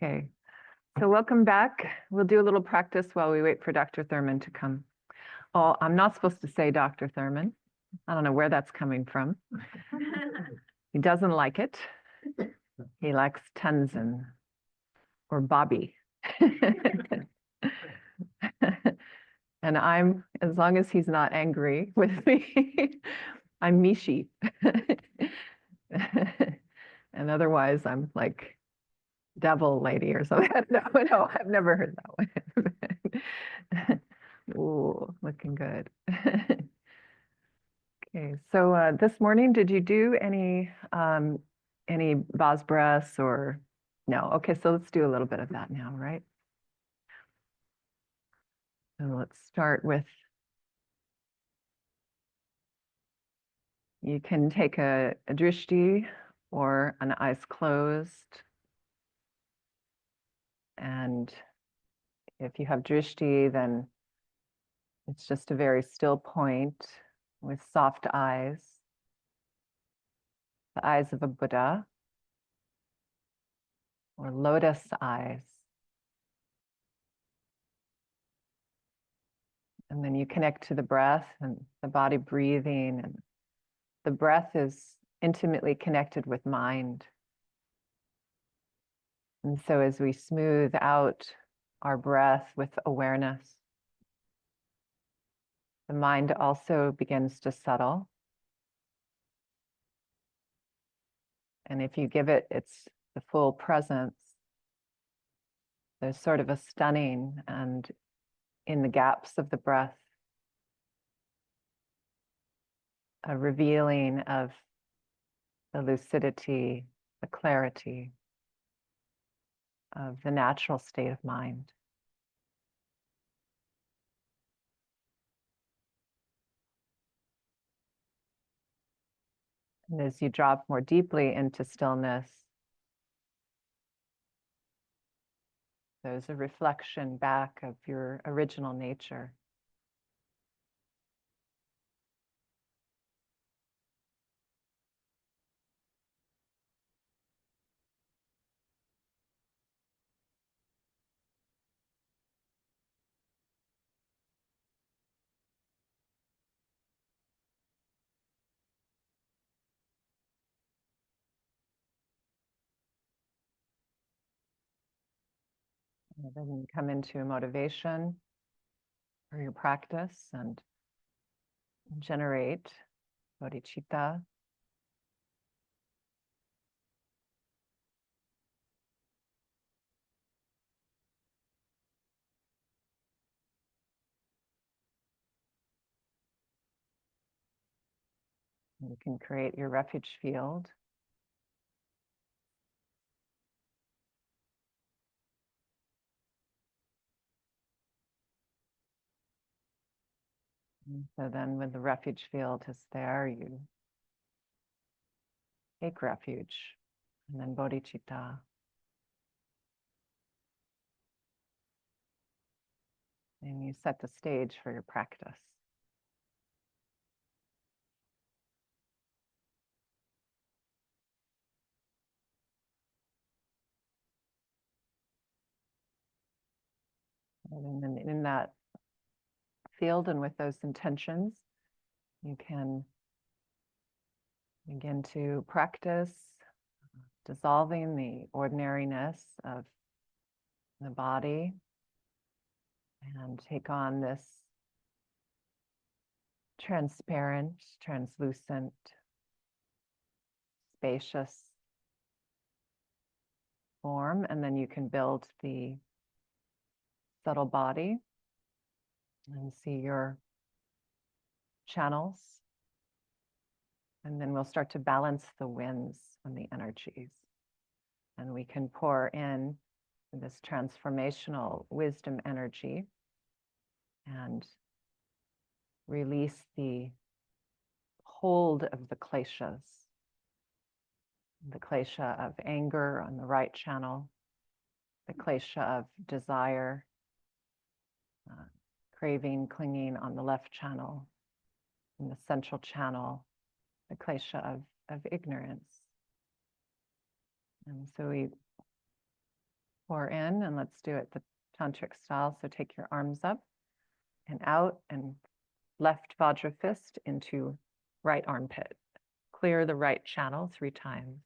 Okay, so welcome back. We'll do a little practice while we wait for Dr. Thurman to come. Oh, I'm not supposed to say Dr. Thurman. I don't know where that's coming from. He doesn't like it. He likes Tenzin or Bobby. And I'm, as long as he's not angry with me, I'm Mishi. And otherwise I'm like devil lady or something. No, I've never heard that one. Ooh, looking good. Okay, so this morning, did you do any Vaz breaths or no? Okay, so let's do a little bit of that now, right? So let's start with, you can take a drishti or an eyes closed. And if you have drishti, then it's just a very still point with soft eyes, the eyes of a Buddha, or lotus eyes. And then you connect to the breath and the body breathing, and the breath is intimately connected with mind. And so as we smooth out our breath with awareness, the mind also begins to settle. And if you give it the full presence, there's sort of a stunning and in the gaps of the breath, a revealing of the lucidity, the clarity of the natural state of mind. And as you drop more deeply into stillness, there's a reflection back of your original nature. And then you come into a motivation for your practice and generate bodhicitta. You can create your refuge field. And so then when the refuge field is there, you take refuge, and then bodhicitta. And you set the stage for your practice. And then in that field and with those intentions, you can begin to practice dissolving the ordinariness of the body and take on this transparent, translucent, spacious form. And then you can build the subtle body and see your channels. And then we'll start to balance the winds and the energies. And we can pour in this transformational wisdom energy and release the hold of the kleshas of anger on the right channel, the klesha of desire, craving, clinging on the left channel, in the central channel, the klesha of ignorance. And so we pour in, and let's do it the tantric style. So take your arms up and out, and left Vajra fist into right armpit. Clear the right channel 3 times.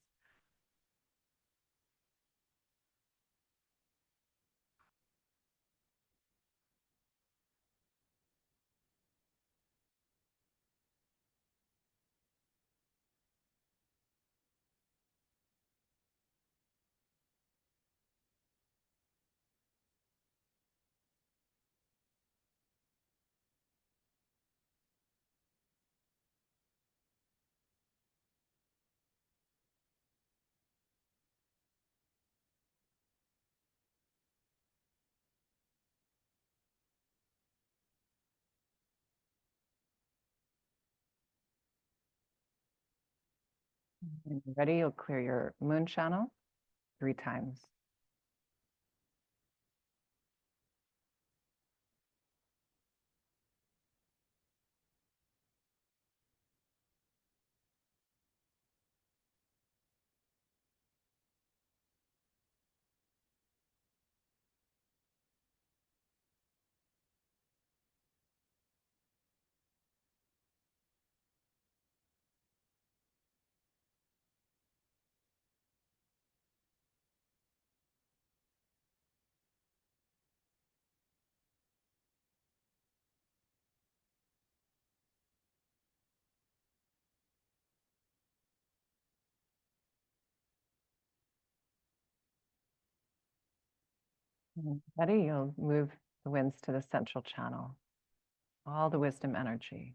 When you're ready, you'll clear your moon channel 3 times. When you're ready, you'll move the winds to the central channel, all the wisdom energy.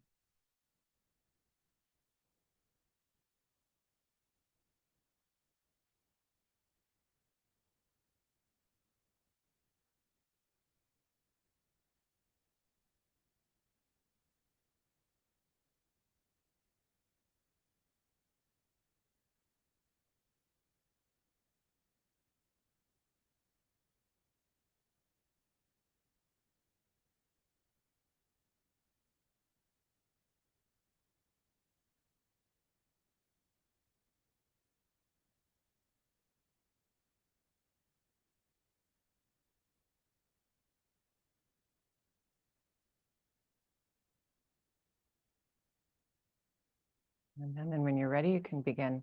And then when you're ready, you can begin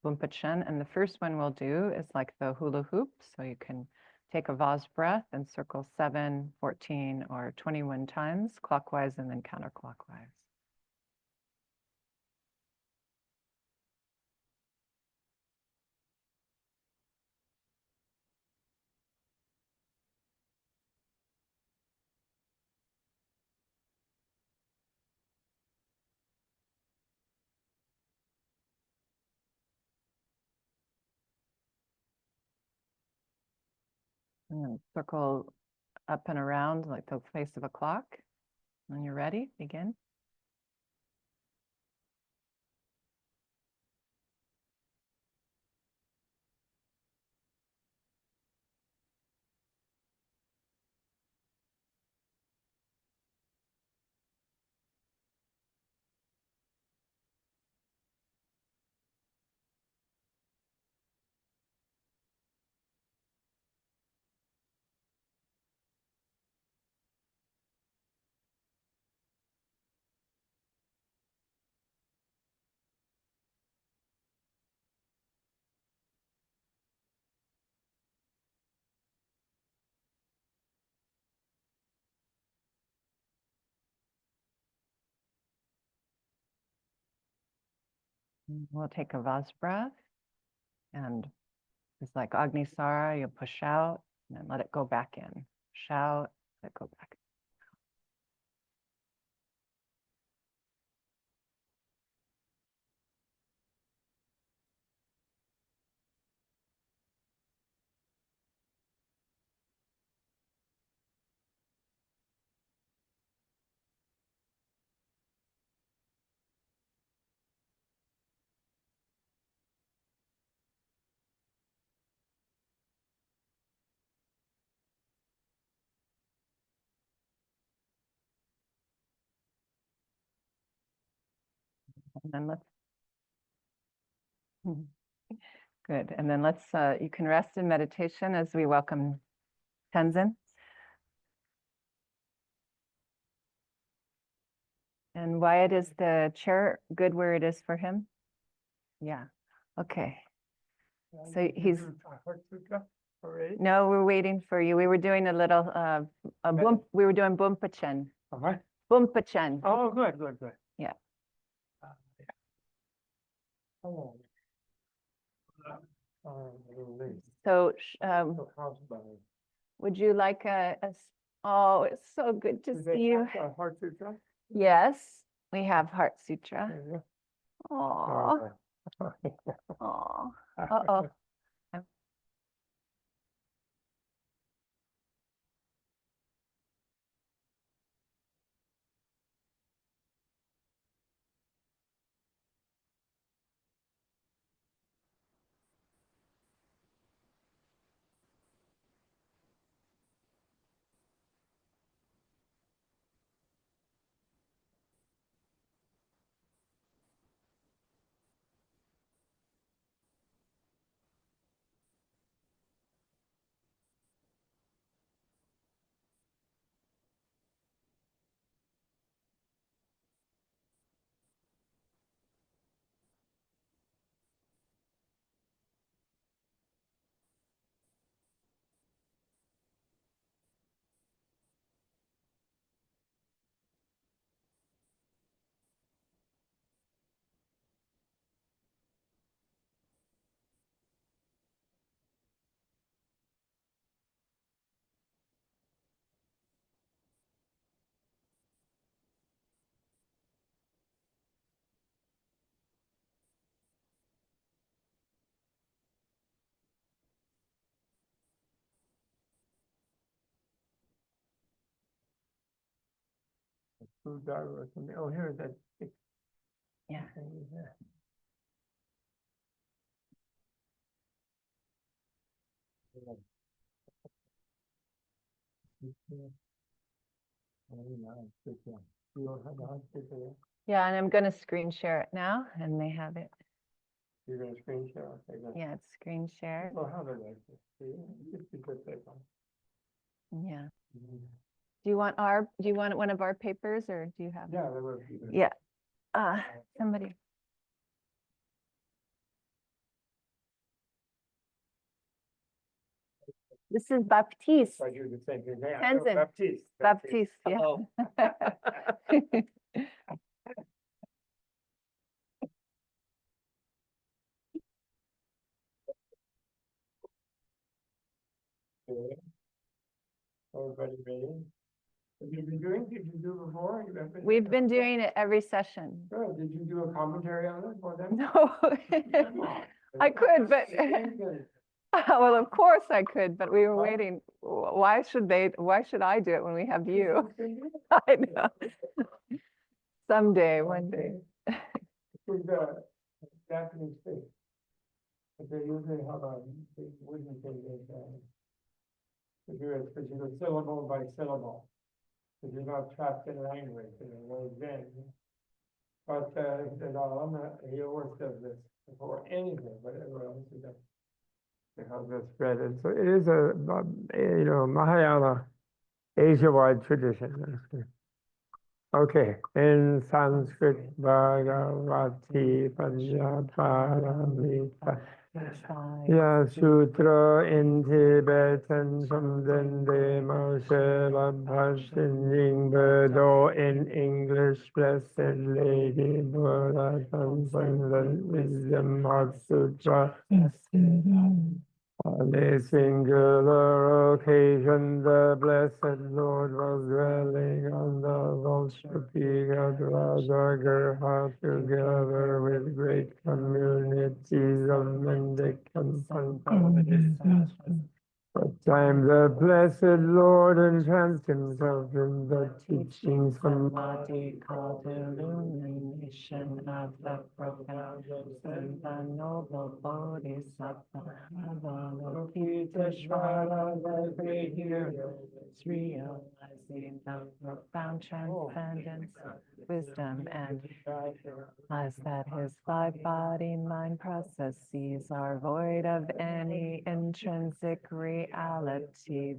Bumpa Chen. And the first one we'll do is like the hula hoop. So you can take a vase breath and circle 7, 14, or 21 times clockwise and then counterclockwise. And then circle up and around like the face of a clock. When you're ready, begin. We'll take a vase breath, and it's like Agnisara, you push out and then let it go back in. Shout, let it go back. And then let's Good. And then let's, you can rest in meditation as we welcome Tenzin. And Wyatt, is the chair good where it is for him? Yeah. Okay. So he's, no, we're waiting for you. We were doing a little, we were doing Bumpachen. What? Bumpachen. Oh, good. Yeah. Oh. So, would you like oh, it's so good to see you. Heart Sutra? Yes, we have Heart Sutra. Yeah. Oh, oh, uh-oh. Oh, here that. Yeah. Yeah, and I'm going to screen share it now, and they have it. You're going to screen share? Okay, good. Yeah, it's screen shared. Well, how do I like this? Yeah. Do you want one of our papers, or do you have? Yeah, that would be good. Yeah. Somebody. This is Baptiste. I do the same thing. Yeah, Tenzin. Baptiste, yeah. Hello. Everybody ready? Have you been doing? Did you do before? We've been doing it every session. Good. Did you do a commentary on it for them? No, I could, but well, of course I could, but we were waiting. Why should I do it when we have you? I know. Someday, one day. It's a Japanese thing. But they usually have a big wooden thing to do it, because you go syllable by syllable. Because you're not trapped in language in a way then. But he always does this before anything, whatever else he does. To have this spread. So it is a Mahayana Asia-wide tradition. Okay, in Sanskrit, Bhagavati Paramita. Yeah, sutra in Tibet and something they Moshe Bhashin Birdo in English, Blessed Lady Buddha Transcendent Wisdom Heart Sutra. On a singular occasion, the Blessed Lord was dwelling on the vulture peak at Rajagriha together with great communities of mendicants and What time the blessed Lord entranced himself in the teachings of Samadhi called illumination of the profound and the noble Bodhisattva Avalokiteshvara, the great hero, is realizing the profound transcendence, wisdom, and as that his five-body mind processes are void of any intrinsic reality.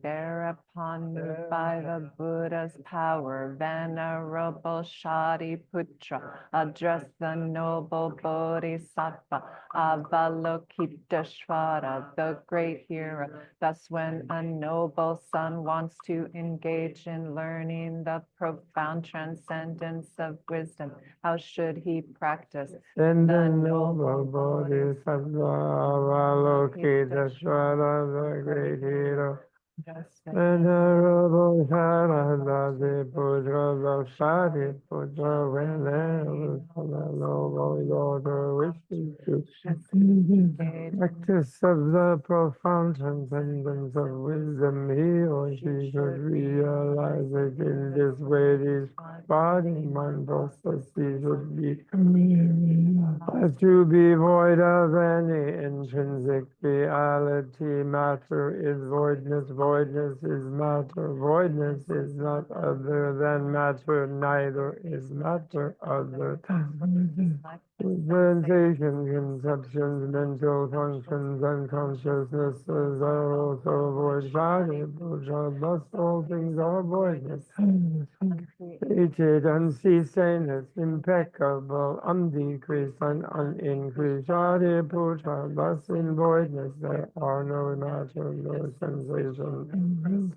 Thereupon, moved by the Buddha's power, Venerable Shariputra addressed the noble Bodhisattva Avalokiteshvara, the great hero. Thus, when a noble son wants to engage in learning the profound transcendence of wisdom, how should he practice? in the noble Bodhisattva Avalokiteshvara, the great hero. Venerable Shariputra, the Shariputra, whenever the noble daughter wishes to practice of the profound transcendence of wisdom, he or she should realize it in this way. These body mind processes should be to be void of any intrinsic reality. Matter is voidness, voidness is matter, voidness is not other than matter, neither is matter other than sensations, conceptions, mental functions, and consciousnesses are also void. Thus all things are voidness, created, unceasingness, impeccable, undecreased, and unincreased. Shariputra, thus in voidness there are no matter, no sensation,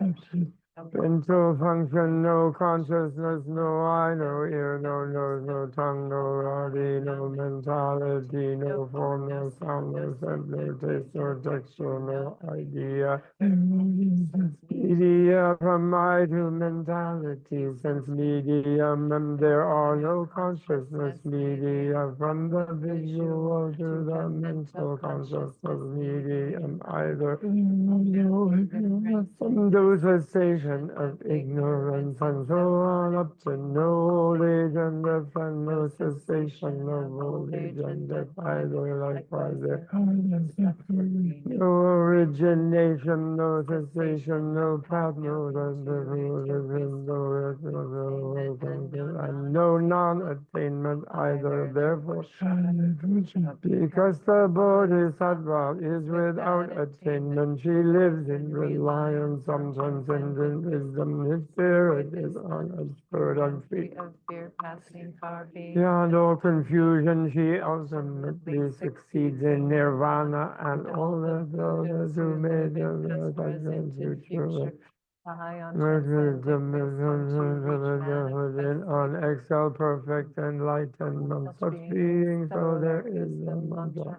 mental function, no consciousness, no eye, no ear, no nose, no tongue, no body, no mentality, no form, no sound, no scent, no taste, no texture, no idea. Media from eye to mentality, sense medium, and there are no consciousness media from the visual to the mental consciousness medium either. From those cessation of ignorance and so on up to no old age and death, and no cessation of old age and death either. Likewise there no origination, no cessation, no path, no and no non-attainment either. Therefore, because the Bodhisattva is without attainment, she lives in reliance on transcendent wisdom. His spirit is unobscured and free of fear, passing far beyond all confusion. She ultimately succeeds in nirvana, and all the brothers who made the present future on excel perfect enlightenment. Such beings, so there is the mantra.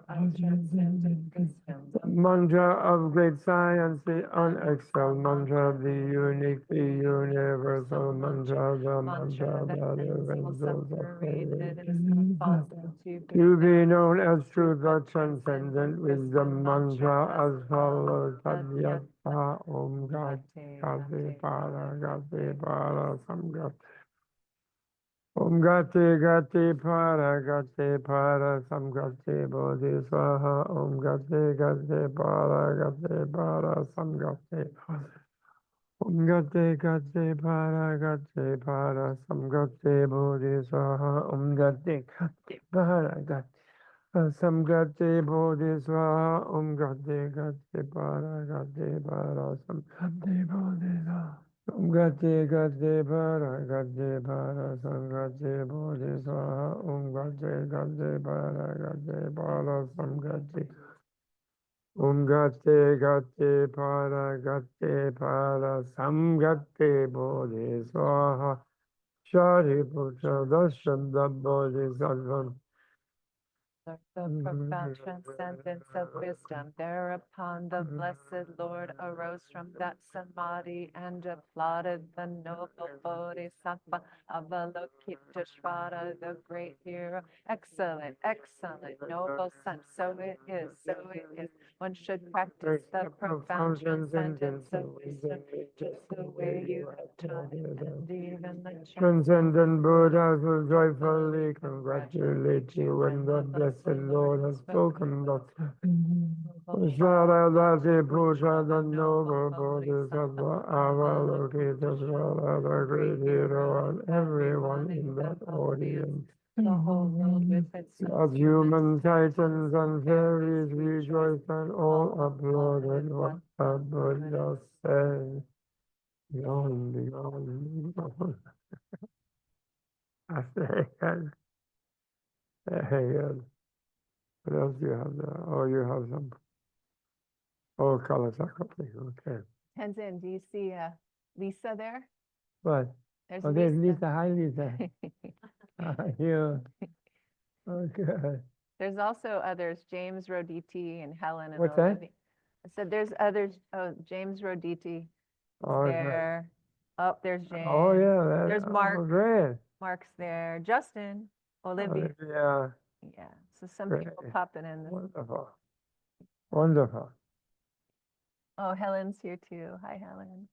The mantra of great science, the unexcelled mantra, the unique, the universal mantra, the mantra that events of to be known as truth, the transcendent wisdom mantra as follows. Tadyata Om Gati Gati Para Samgat. Om Gati Gati Para Samgati Bodhi Swaha. Om Gati Gati Para Samgati. Om Gati Gati Para Samgati Bodhi Swaha. Om Gati Gati Para Samgati Bodhi Swaha. Om Gati Gati Para Samgati Bodhi Swaha. Om Gati Gati Para Samgati Bodhi Swaha. Om Gati Gati Para Samgati. Om Gati Gati Para Samgati Bodhi Swaha. Shariputra Dashabda Bodhisattva the profound transcendence of wisdom. Thereapon the blessed Lord arose from that samadhi and applauded the noble Bodhisattva Avalokiteshvara, the great hero. Excellent, excellent, noble son. So it is, so it is. One should practice the profound transcendence of wisdom, just the way you have taught it, and even the Transcendent Buddhas will joyfully congratulate you when the blessed Lord has spoken thus. Sharadati Pusha, the noble Bodhisattva, Avalokiteshvara, the great hero, and everyone in that audience. the whole world with its As human titans and fairies rejoiced and all applauded what the Buddha said. Beyond, beyond, beyond. That's very good. Very good. What else do you have there? Oh, you have some. Oh, Kalasakati. Okay. Tenzin, do you see Lisa there? What? There's Oh, there's Lisa. Hi, Lisa. How are you? Oh, good. There's also others, James Roditi and Helen and What's that? Olivia. I said there's others. Oh, James Roditi is Oh, okay. there. Oh, there's James. Oh, yeah. There's Mark. Oh, great. Mark's there. Justin, Olivia. Yeah. Yeah. So some Great. people popping in. Wonderful. Wonderful. Oh, Helen's here too. Hi, Helen.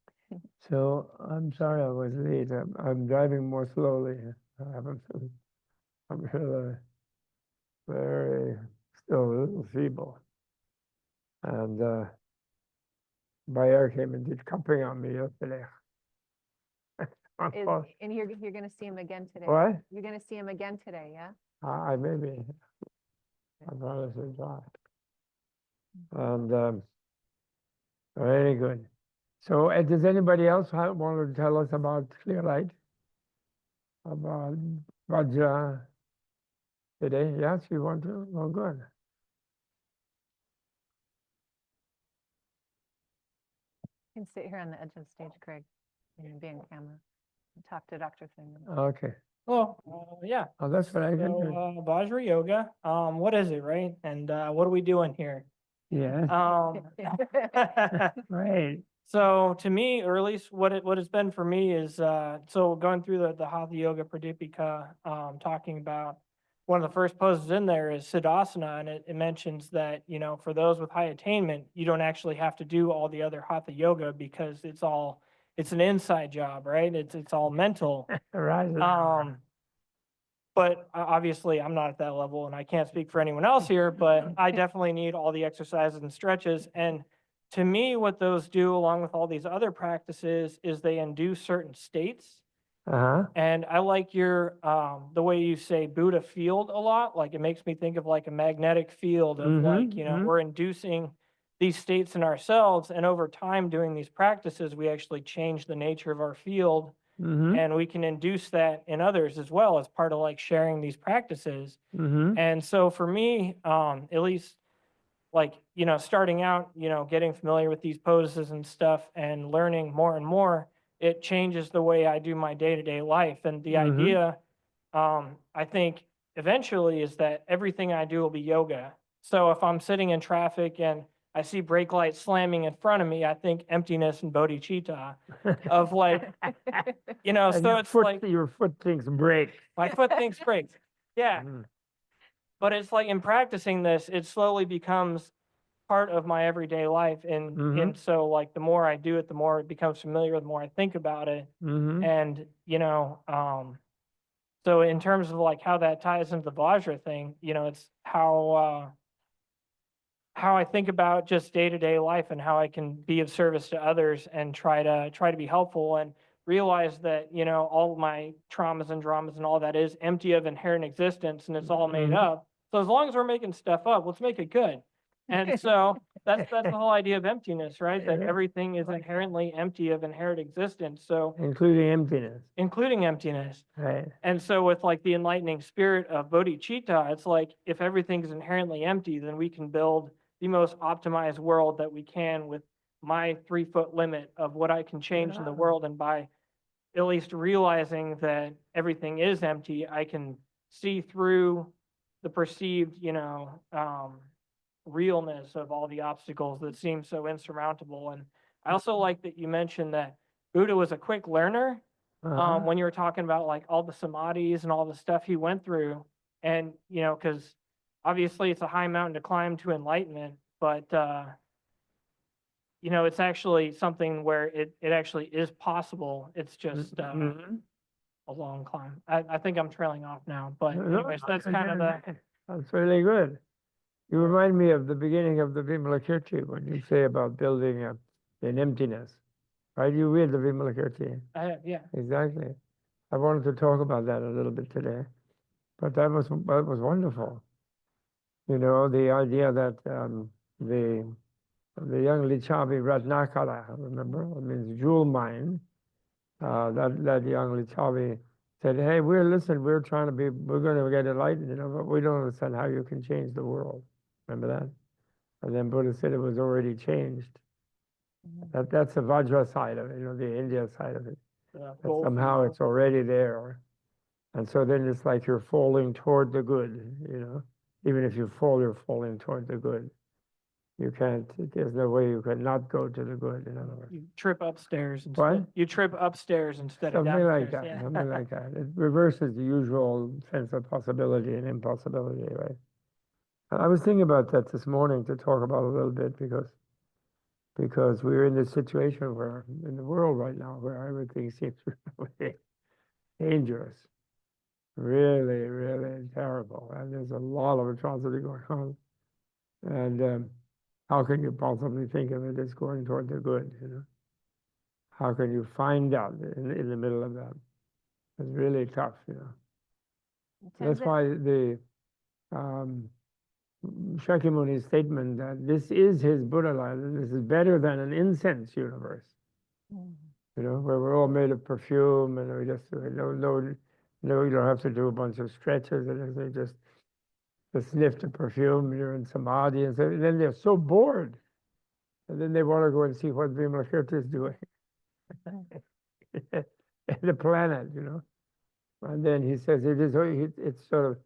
So I'm sorry I was late. I'm driving more slowly. I'm really very still a little feeble. And Bayer came and did cupping on me yesterday. And you're going to see him again today. What? You're going to see him again today, yeah? I maybe. I thought it was dry. And very good. So does anybody else want to tell us about clear light? About Vajra today? Yes, you want to? Oh, good. You can sit here on the edge of the stage, Craig, and be on camera. And talk to Dr. Thurman. Okay. Well, yeah. Oh, that's what I can do. So, Vajra Yoga, what is it, right? And what are we doing here? Yeah. Right. So to me, or at least what it's been for me is, so going through the Hatha Yoga Pradipika, talking about one of the first poses in there is Siddhasana, and it mentions that, you know, for those with high attainment, you don't actually have to do all the other Hatha Yoga because it's an inside job, right? It's all mental. Right. But obviously I'm not at that level and I can't speak for anyone else here, but I definitely need all the exercises and stretches. And to me, what those do along with all these other practices is they induce certain states. Uh-huh. And I like your, the way you say Buddha field a lot. Like it makes me think of like a magnetic field of like, you know, we're inducing these states in ourselves. And over time doing these practices, we actually change the nature of our field. And we can induce that in others as well as part of like sharing these practices. And so for me, at least like, you know, starting out, you know, getting familiar with these poses and stuff and learning more and more, it changes the way I do my day-to-day life. And the idea, I think eventually is that everything I do will be yoga. So if I'm sitting in traffic and I see brake lights slamming in front of me, I think emptiness and bodhicitta of like, you know, And so your it's foot, like your foot thinks break. my foot thinks break. Yeah. But it's like in practicing this, it slowly becomes part of my everyday life. And so like the more I do it, the more it becomes familiar, the more I think about it. And, you know, so in terms of like how that ties into the Vajra thing, you know, it's how I think about just day-to-day life and how I can be of service to others and try to be helpful and realize that, you know, all my traumas and dramas and all that is empty of inherent existence and it's all made up. So as long as we're making stuff up, let's make it good. And so that's the whole idea of emptiness, right? That everything is inherently empty of inherent existence. So including emptiness. Right. And so with like the enlightening spirit of bodhicitta, it's like if everything is inherently empty, then we can build the most optimized world that we can with my 3-foot limit of what I can change in the world. And by at least realizing that everything is empty, I can see through the perceived, realness of all the obstacles that seem so insurmountable. And I also like that you mentioned that Buddha was a quick learner. When you were talking about like all the samadhis and all the stuff he went through, and because obviously it's a high mountain to climb to enlightenment, but it's actually something where it actually is possible. It's just a long climb. I think I'm trailing off now, but anyways, that's kind of the. That's really good. You remind me of the beginning of the Vimalakirti when you say about building an emptiness, right? You read the Vimalakirti. Yeah. Exactly. I wanted to talk about that a little bit today, but that was wonderful. The idea that the young Lichavi Ratnakala, remember, it means jewel mine. That young Lichavi said, "Hey, we're going to get enlightened, but we don't understand how you can change the world." Remember that? And then Buddha said it was already changed. That's the Vajra side of it, the India side of it. That somehow it's already there. And so then it's like you're falling toward the good, Even if you fall, you're falling toward the good. You can't, there's no way you can not go to the good, in other words. You trip upstairs instead. What? You trip upstairs instead of Something like downstairs. that, Yeah. something like that. It reverses the usual sense of possibility and impossibility, right? I was thinking about that this morning to talk about a little bit because we're in this situation where, in the world right now, where everything seems really dangerous, really, really terrible, and there's a lot of atrocity going on. And how can you possibly think of it as going toward the good? How can you find out in the middle of that? It's really tough, That's why the Shakyamuni's statement that this is his Buddha life, and this is better than an incense universe. Where we're all made of perfume, and we just you don't have to do a bunch of stretches and everything, just sniff the perfume. You're in samadhi, and then they're so bored, and then they want to go and see what Vimalakirti is doing, the planet, And then he says it's sort of.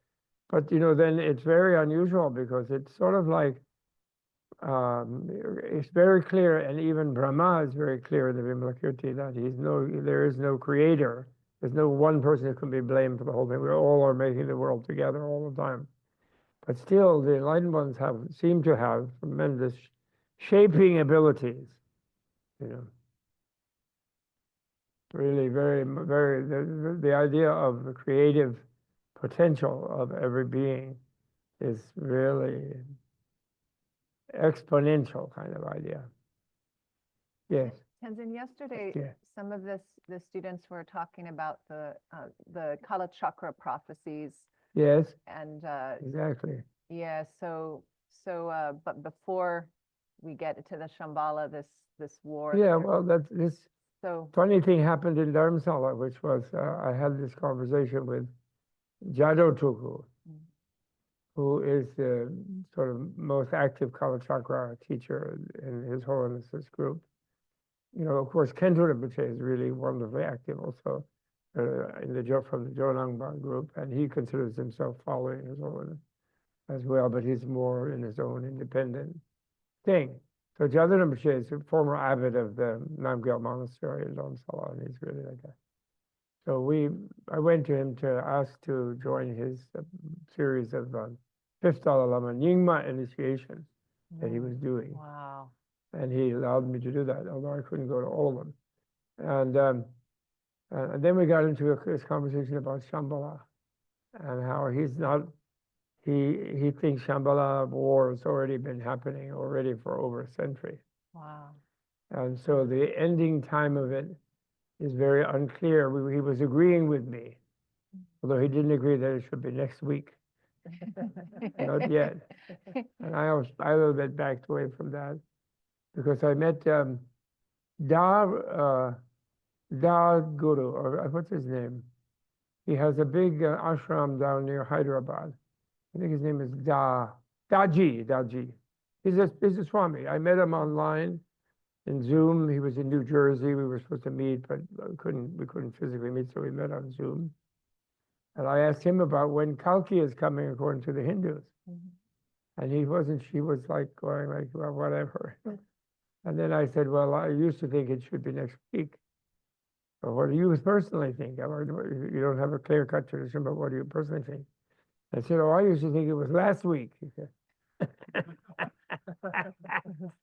But, then it's very unusual because it's sort of like, it's very clear, and even Brahma is very clear in the Vimalakirti that there is no creator. There's no one person who can be blamed for the whole thing. We all are making the world together all the time. But still, the enlightened ones seem to have tremendous shaping abilities, Really very, very, the idea of the creative potential of every being is really exponential kind of idea. Yes. Tenzin, yesterday, Yeah. some of the students were talking about the Kala Chakra prophecies. Yes. And exactly. Yeah, but before we get to the Shambala, this war. Yeah, well, this So funny thing happened in Dharamsala, which was I had this conversation with Jado Tuku, who is the sort of most active Kala Chakra teacher in His Holiness's group. Of course, Khenpo Rinpoche is really wonderfully active also from the Jonangpa group, and he considers himself following His Holiness as well, but he's more in his own independent thing. So Jado Rinpoche is a former abbot of the Namgyal Monastery in Dharamsala, and he's really like that. So I went to him to ask to join his series of Fifth Dalai Lama Nyingma initiations that he was doing. Wow. And he allowed me to do that, although I couldn't go to all of them. And then we got into this conversation about Shambala and how he thinks Shambala war has already been happening already for over a century. Wow. And so the ending time of it is very unclear. He was agreeing with me, although he didn't agree that it should be next week. Not yet. And I a little bit backed away from that because I met Da Guru, or what's his name? He has a big ashram down near Hyderabad. I think his name is Daji. He's a Swami. I met him online in Zoom. He was in New Jersey. We were supposed to meet, but we couldn't physically meet, so we met on Zoom. And I asked him about when Kalki is coming according to the Hindus. Mhm. And she was like going like, well, whatever. And then I said, well, I used to think it should be next week. But what do you personally think? You don't have a clear-cut tradition, but what do you personally think? I said, oh, I used to think it was last week. He said.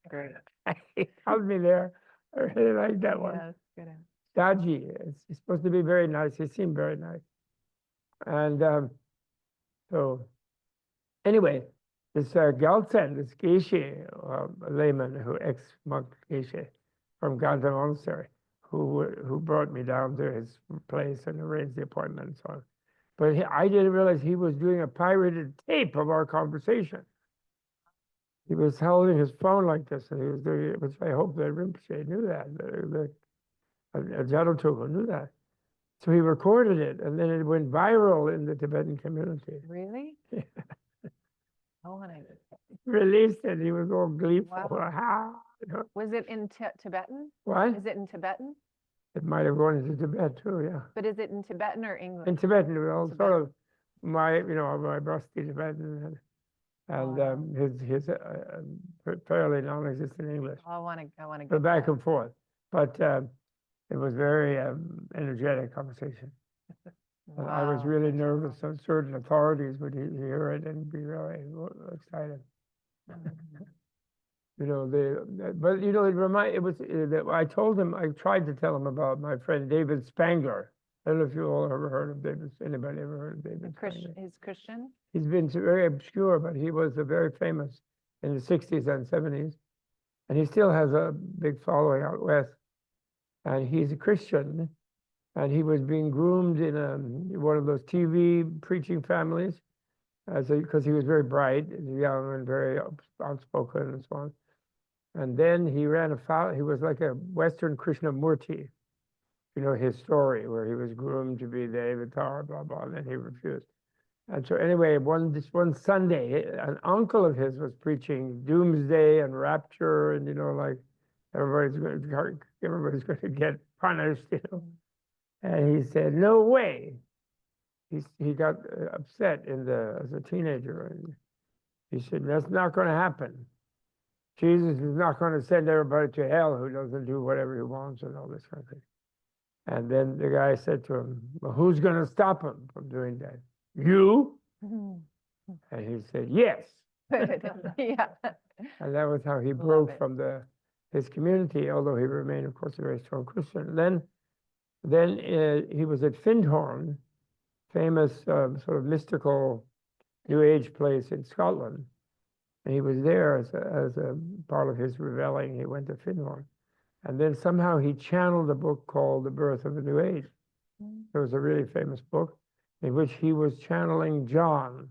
Great. He held me there. I really like that one. Yes, good. Daji, it's supposed to be very nice. He seemed very nice. And so anyway, this Galtsen, this Geshe layman, ex-monk Geshe from Ganta Monastery, who brought me down to his place and arranged the appointment and so on. But I didn't realize he was doing a pirated tape of our conversation. He was holding his phone like this, and he was doing it, which I hope that Rinpoche knew that, Jadotugo knew that. So he recorded it, and then it went viral in the Tibetan community. Really? Oh, and I Released it, he was all gleeful. Wow. You know. was it in Tibetan? What? Is it in Tibetan? It might have gone into Tibet too, yeah. But is it in Tibetan or English? In Tibetan, it was all Tibetan. sort of my rusty Tibetan, and Wow. his fairly non-existent English. I want to Go get back that. and forth, but it was very energetic conversation. And I was Wow, really such a nervous wow. that certain authorities would hear it and be really excited. Mhm. You know, but you know, it was that I told him, I tried to tell him about my friend David Spangler. I don't know if you all ever heard of David. Anybody ever heard of David Spangler? He's Christian? He's been very obscure, but he was very famous in the 60s and 70s, and he still has a big following out west. And he's a Christian, and he was being groomed in one of those TV preaching families, because he was very bright, young, and very outspoken, and so on. And then he ran afoul. He was like a Western Krishnamurti, you know his story, where he was groomed to be the avatar, blah blah, and then he refused. And so anyway, one Sunday, an uncle of his was preaching doomsday and rapture, and like everybody's going to get punished, And he said, "No way." He got upset as a teenager, and he said, "That's not going to happen. Jesus is not going to send everybody to hell who doesn't do whatever he wants," and all this kind of thing. And then the guy said to him, "Well, who's going to stop him from doing that? You?" Mhm. And he said, "Yes." Yeah. And that was how he Love broke it. from his community, although he remained, of course, a very strong Christian. Then he was at Findhorn, famous sort of mystical New Age place in Scotland. And he was there as a part of his reveling. He went to Findhorn. And then somehow he channeled a book called The Birth of the New Age. It was a really famous book in which he was channeling John.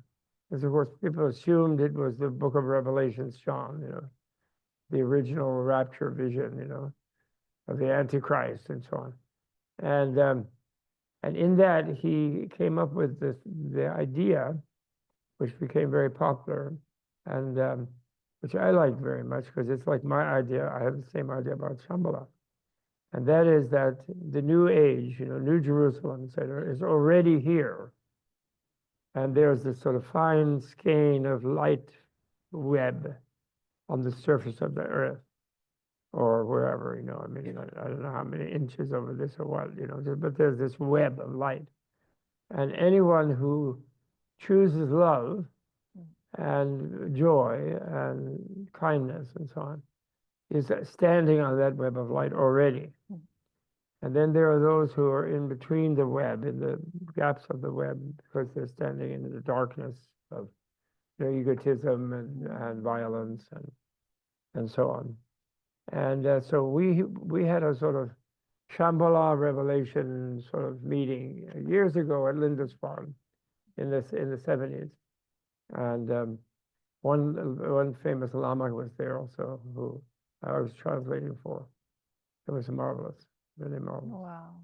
Because, of course, people assumed it was the book of Revelations, John, the original rapture vision, of the Antichrist and so on. And in that, he came up with the idea, which became very popular, and which I like very much, because it's like my idea. I have the same idea about Shambhala. And that is that the New Age, New Jerusalem, etc., is already here. And there's this sort of fine skein of light web on the surface of the earth, or wherever, I mean, I don't know how many inches over this or what, but there's this web of light. And anyone who chooses love and joy and kindness and so on is standing on that web of light already. And then there are those who are in between the web, in the gaps of the web, because they're standing in the darkness of egotism and violence and so on. And so we had a sort of Shambhala revelation sort of meeting years ago at Lindisfarne in the 70s. And one famous Lama was there also, who I was translating for. It was marvelous, really marvelous. Wow.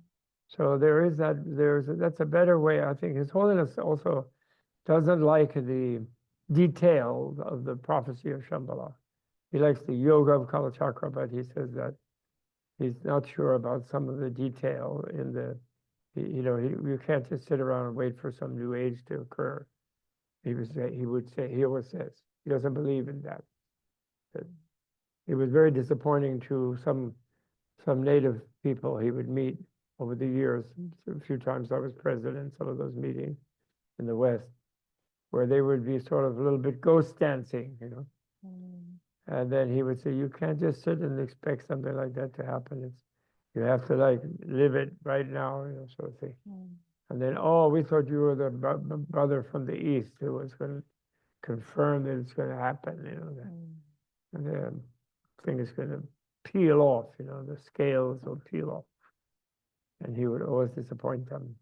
So that's a better way. I think His Holiness also doesn't like the detail of the prophecy of Shambhala. He likes the yoga of Kalachakra, but he says that he's not sure about some of the detail in the You can't just sit around and wait for some new age to occur. He always says, he doesn't believe in that. That it was very disappointing to some native people he would meet over the years. A few times I was present in some of those meetings in the West, where they would be sort of a little bit ghost dancing, And then he would say, you can't just sit and expect something like that to happen. You have to like live it right now, sort of thing. And then, oh, we thought you were the brother from the East who was going to confirm that it's going to happen, and the thing is going to peel off, the scales will peel off. And he would always disappoint them.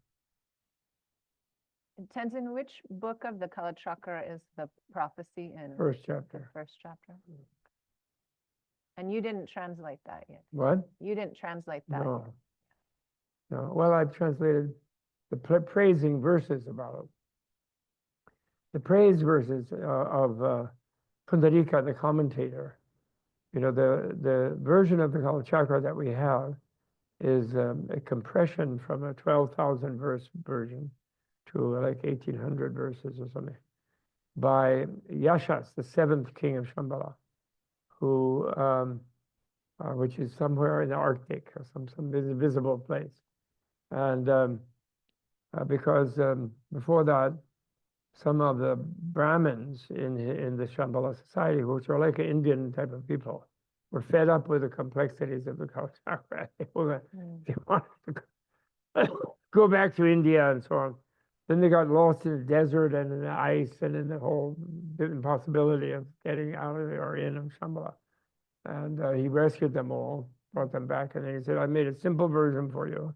Tenzin, which book of the Kala Chakra is the prophecy in? First chapter. The first chapter. And you didn't translate that yet. What? You didn't translate that. No. No. Well, I've translated the praising verses about it. The praise verses of Pundarika, the commentator. The version of the Kala Chakra that we have is a compression from a 12,000 verse version to like 1,800 verses or something by Yashas, the seventh king of Shambala, who which is somewhere in the Arctic or some visible place. And because before that, some of the Brahmins in the Shambhala society, which are like an Indian type of people, were fed up with the complexities of the Kala Chakra. They wanted to go back to India and so on. Then they got lost in the desert and in the ice and in the whole impossibility of getting out of there or in of Shambhala. And he rescued them all, brought them back, and then he said, I made a simple version for you.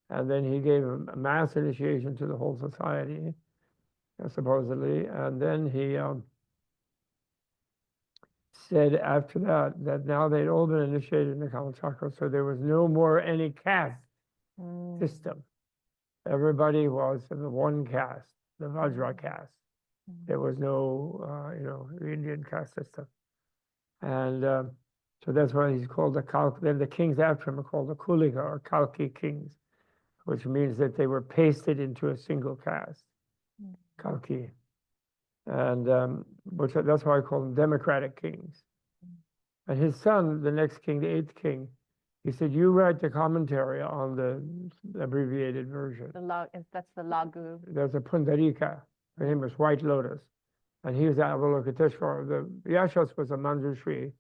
And then he gave a mass initiation to the whole society, supposedly. And then he said after that now they'd all been initiated in the Kala Chakra, so there was no more any caste system. Everybody was in the one caste, the Vajra caste. There was no, Indian caste system. And so that's why he's called the Kalki. Then the kings after him are called the Kulika or Kalki kings, which means that they were pasted into a single caste, Kalki. And that's why I call them democratic kings. And his son, the next king, the eighth king, he said, you write the commentary on the abbreviated version. That's the Lagu. There's a Pundarika. Her name was White Lotus. And he was Avalokiteshvara. The Yashas was a Manjushri.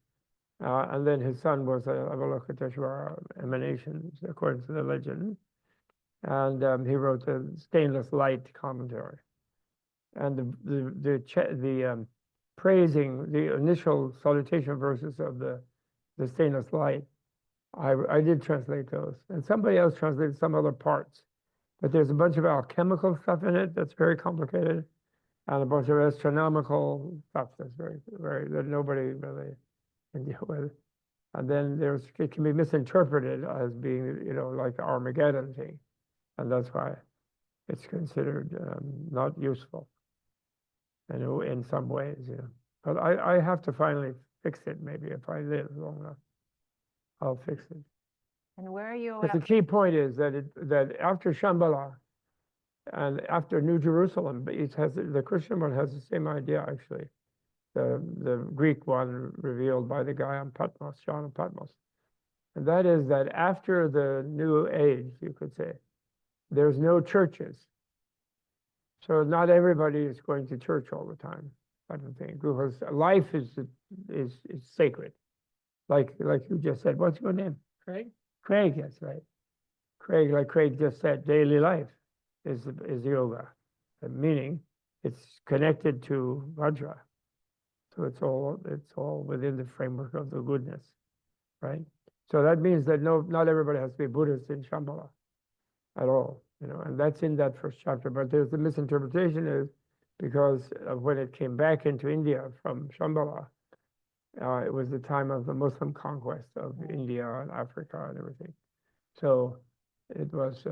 And then his son was Avalokiteshvara emanations, according to the legend. And he wrote the stainless light commentary. And the praising, the initial salutation verses of the stainless light, I did translate those, and somebody else translated some other parts. But there's a bunch of alchemical stuff in it that's very complicated, and a bunch of astronomical stuff that's that nobody really can deal with. And then it can be misinterpreted as being, like the Armageddon thing, and that's why it's considered not useful. In some ways, But I have to finally fix it. Maybe if I live long enough, I'll fix it. And where are you? But the key point is that after Shambhala and after New Jerusalem, the Christian one has the same idea actually. The Greek one revealed by the guy on Patmos, John of Patmos, and that is that after the New Age, you could say, there's no churches. So not everybody is going to church all the time, I don't think, because life is sacred. Like you just said, what's your name? Craig? Craig, that's right. Craig, like Craig just said, daily life is yoga. Meaning it's connected to Vajra. So it's all within the framework of the goodness, right? So that means that not everybody has to be Buddhist in Shambhala at all. And that's in that first chapter. But there's the misinterpretation is because of when it came back into India from Shambhala, it was the time of the Muslim conquest of India and Africa and everything. So it was,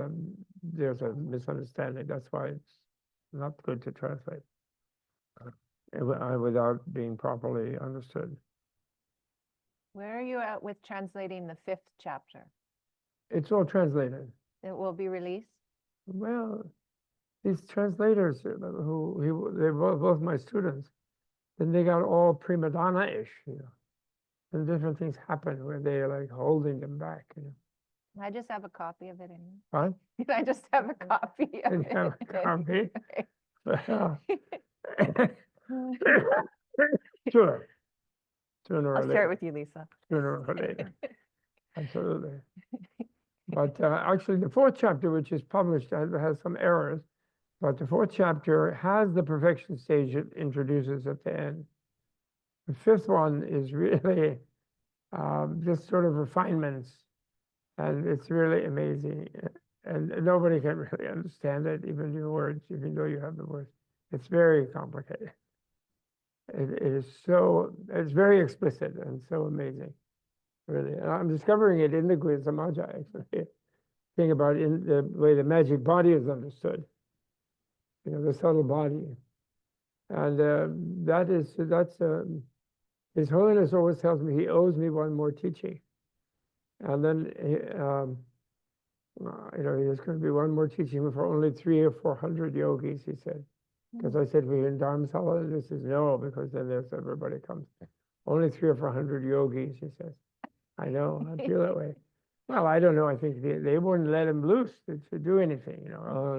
there's a misunderstanding. That's why it's not good to translate without being properly understood. Where are you at with translating the 5th chapter? It's all translated. It will be released? well, these translators they're both my students, then they got all prima donna-ish, and different things happen where they're like holding them back, I just have a copy of it anyway. What? I just have a copy of You have a copy? Sure. Sooner I'll or share later. it with you, Lisa. Sooner or later. Absolutely. But actually, the fourth chapter, which is published, has some errors. But the fourth chapter has the perfection stage it introduces at the end. The fifth one is really just sort of refinements, and it's really amazing. And nobody can really understand it, even your words, even though you have the words. It's very complicated. It's very explicit and so amazing, really. And I'm discovering it in the Guhya Samaja, actually. Think about in the way the magic body is understood, the subtle body. And that's His Holiness always tells me he owes me one more teaching. And then, there's going to be one more teaching for only 300 or 400 yogis, he said. Because I said, we're in Dharamsala, and this is no, because then there's everybody comes. Only 300 or 400 yogis, he says. I know, I feel that way. Well, I don't know, I think they wouldn't let him loose to do anything, they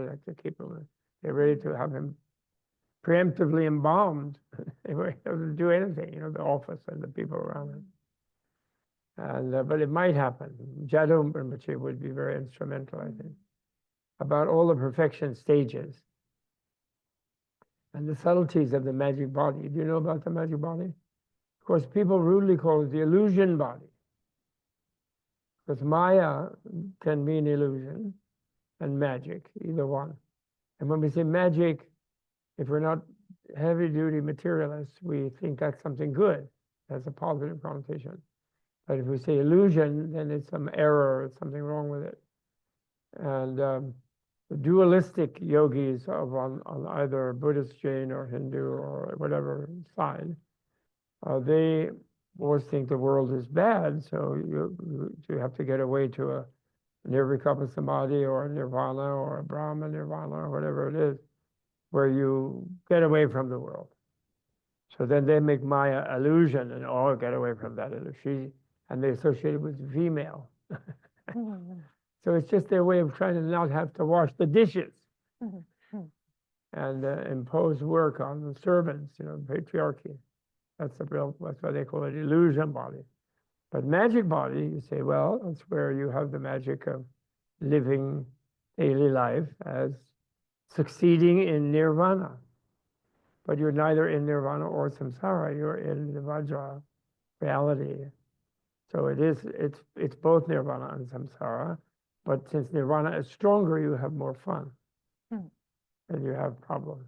like to keep him. They're ready to have him preemptively embalmed. They weren't able to do anything, the office and the people around him. And but it might happen. Jadam Rinpoche would be very instrumental, I think, about all the perfection stages and the subtleties of the magic body. Do you know about the magic body? Of course, people rudely call it the illusion body, because Maya can mean illusion and magic, either one. And when we say magic, if we're not heavy-duty materialists, we think that's something good. That's a positive connotation. But if we say illusion, then it's some error, it's something wrong with it. And the dualistic yogis on either Buddhist, Jain, or Hindu, or whatever side, they always think the world is bad, so you have to get away to a nirvikapa samadhi, or a nirvana, or a Brahma nirvana, or whatever it is, where you get away from the world. So then they make Maya illusion, and get away from that illusion. And they associate it with female. So it's just their way of trying to not have to wash the dishes and impose work on the servants, patriarchy. That's why they call it illusion body. But magic body, you say, well, that's where you have the magic of living daily life as succeeding in nirvana. But you're neither in nirvana or samsara, you're in the Vajra reality. So it's both nirvana and samsara, but since nirvana is stronger, you have more fun, and you have problems,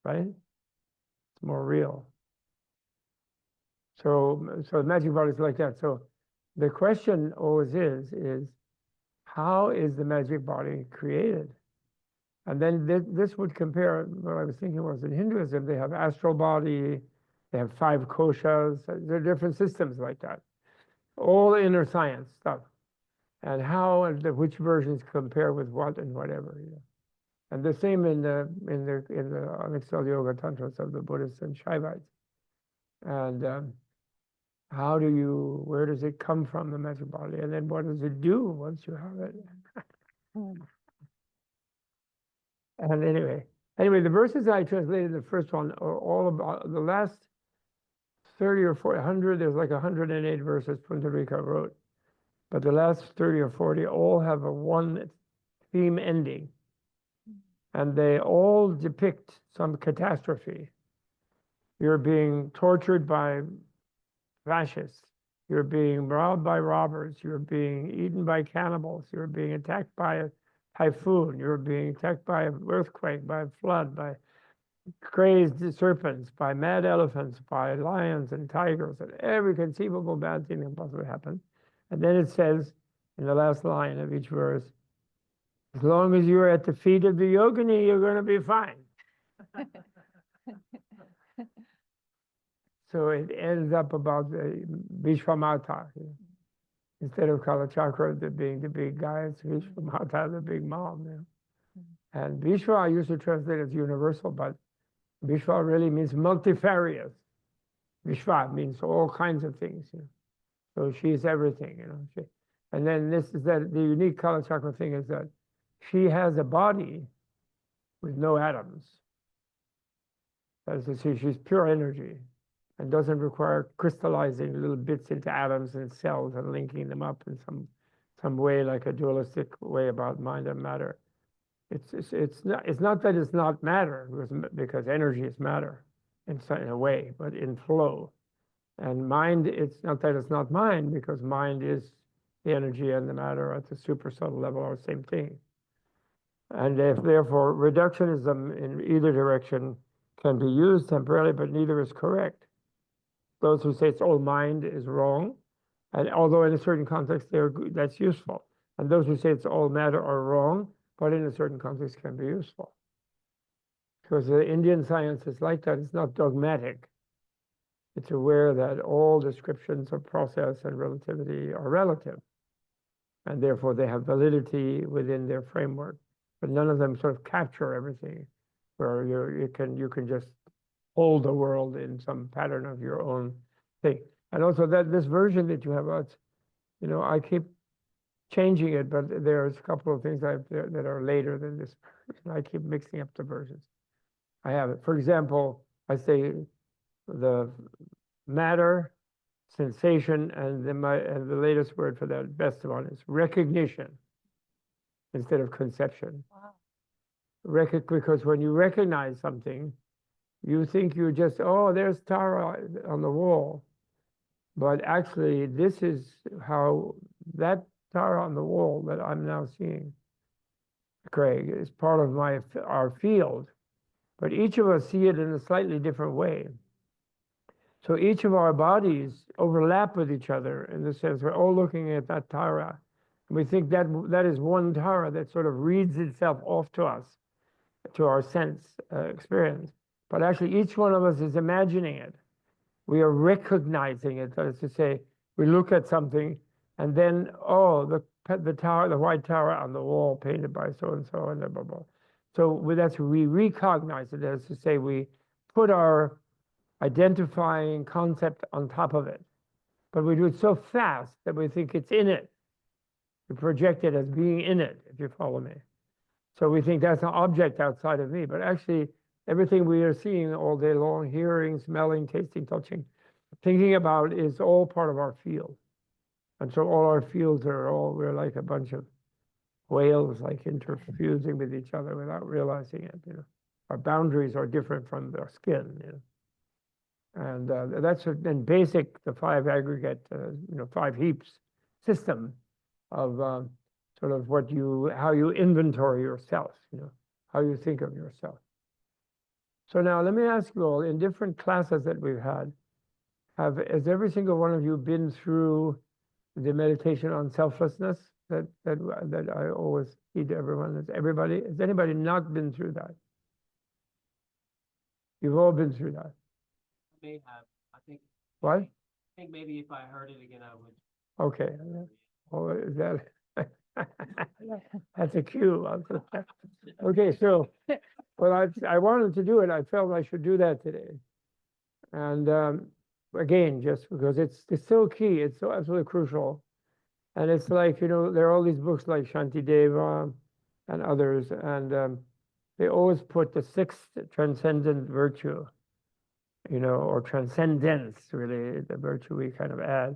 right? It's more real. So the magic body is like that. So the question always is how is the magic body created? And then this would compare, what I was thinking was in Hinduism, they have astral body, they have 5 koshas, there are different systems like that. All inner science stuff, and how and which versions compare with what and whatever. And the same in the unexcelled yoga tantras of the Buddhists and Shaivites. And where does it come from, the magic body, and then what does it do once you have it? And anyway, the verses I translated, the first one, are all about the last 30 or 400, there's like 108 verses Pundarika wrote. But the last 30 or 40 all have a one theme ending. And they all depict some catastrophe. You're being tortured by fascists. You're being robbed by robbers. You're being eaten by cannibals. You're being attacked by a typhoon. You're being attacked by an earthquake, by a flood, by crazed serpents, by mad elephants, by lions and tigers, and every conceivable bad thing that can possibly happen. And then it says in the last line of each verse, as long as you're at the feet of the yogini, you're going to be fine. So it ends up about the Vishwamata. Instead of Kalachakra being the big guy, it's Vishwamata, the big mom. And Vishwa I used to translate as universal, but Vishwa really means multifarious. Vishwa means all kinds of things. So she's everything. And then this is that the unique Kala Chakra thing is that she has a body with no atoms. That is to say, she's pure energy and doesn't require crystallizing little bits into atoms and cells and linking them up in some way, like a dualistic way about mind and matter. It's not that it's not matter, because energy is matter in a way, but in flow. And mind, it's not that it's not mind, because mind is the energy and the matter at the super subtle level are the same thing. And if therefore reductionism in either direction can be used temporarily, but neither is correct. Those who say it's all mind is wrong, and although in a certain context that's useful. And those who say it's all matter are wrong, but in a certain context can be useful. Because the Indian science is like that. It's not dogmatic. It's aware that all descriptions of process and relativity are relative, and therefore they have validity within their framework. But none of them sort of capture everything, where you can just hold the world in some pattern of your own thing. And also that this version that you have, I keep changing it, but there's a couple of things that are later than this. I keep mixing up the versions. I have it. For example, I say the matter, sensation, and the latest word for that, best one, is recognition instead of conception. Wow. Because when you recognize something, you think you just, oh, there's Tara on the wall. But actually, this is how that Tara on the wall that I'm now seeing, Craig, is part of our field. But each of us see it in a slightly different way. So each of our bodies overlap with each other in the sense we're all looking at that Tara. And we think that is one Tara that sort of reads itself off to us, to our sense experience. But actually, each one of us is imagining it. We are recognizing it. That is to say, we look at something, and then, oh, the tower, the white tower on the wall painted by so-and-so, and blah, blah, blah. So we recognize it. That is to say, we put our identifying concept on top of it. But we do it so fast that we think it's in it. We project it as being in it, if you follow me. So we think that's an object outside of me. But actually, everything we are seeing all day long, hearing, smelling, tasting, touching, thinking about, is all part of our field. And so all our fields we're like a bunch of whales, like interfusing with each other without realizing it. Our boundaries are different from our skin. And that's in basic, the 5 aggregate, 5 heaps system of sort of how you inventory yourself, how you think of yourself. So now let me ask you all, in different classes that we've had, has every single one of you been through the meditation on selflessness that I always feed everyone? Has anybody not been through that? You've all been through that. May have. I think. What? I think maybe if I heard it again, I would. Okay. Oh, is that? That's a cue. Okay, so well, I wanted to do it. I felt I should do that today. And again, just because it's so key, it's so absolutely crucial. And it's like, there are all these books like Shantideva and others, and they always put the 6th transcendent virtue, or transcendence, really, the virtue we kind of add,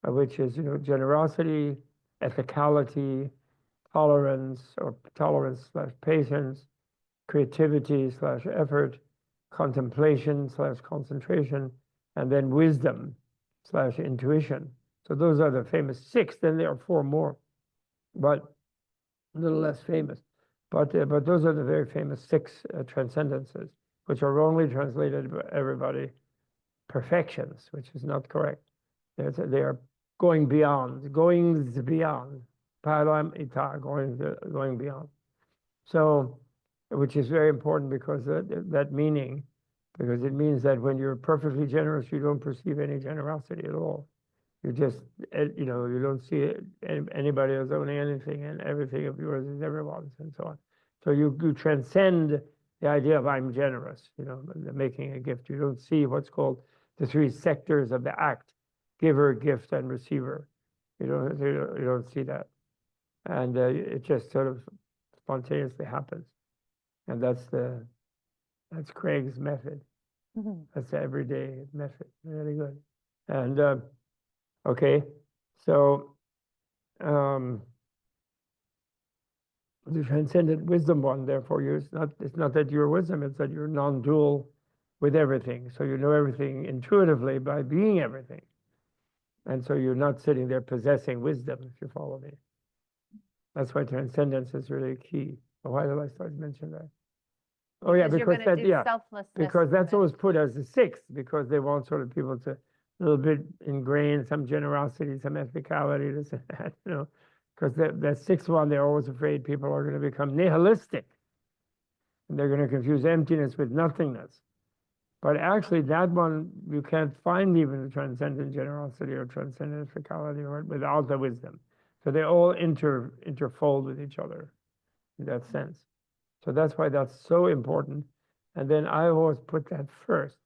which is, generosity, ethicality, tolerance / patience, creativity / effort, contemplation / concentration, and then wisdom / intuition. So those are the famous 6. Then there are 4 more, but a little less famous. But those are the very famous 6 transcendences, which are wrongly translated by everybody perfections, which is not correct. They are going beyond, param ita, going beyond. So, which is very important because that meaning, because it means that when you're perfectly generous, you don't perceive any generosity at all. You just, you don't see anybody else owning anything, and everything of yours is everyone's, and so on. So you transcend the idea of I'm generous, making a gift. You don't see what's called the three sectors of the act: giver, gift, and receiver. You don't see that, and it just sort of spontaneously happens. And that's Craig's method. That's the everyday method. Really good. And okay, so the transcendent wisdom one, therefore, it's not that you're wisdom, it's that you're non-dual with everything. So you know everything intuitively by being everything. And so you're not sitting there possessing wisdom, if you follow me. That's why transcendence is really key. Why did I start to mention that? Oh yeah, Because you're because gonna that, do yeah, selflessness because with that's it. always put as the sixth, because they want sort of people to a little bit ingrain some generosity, some ethicality, this and that, because that sixth one, they're always afraid people are going to become nihilistic, and they're going to confuse emptiness with nothingness. But actually, that one, you can't find even transcendent generosity or transcendent ethicality without the wisdom. So they all interfold with each other in that sense. So that's why that's so important. And then I always put that first.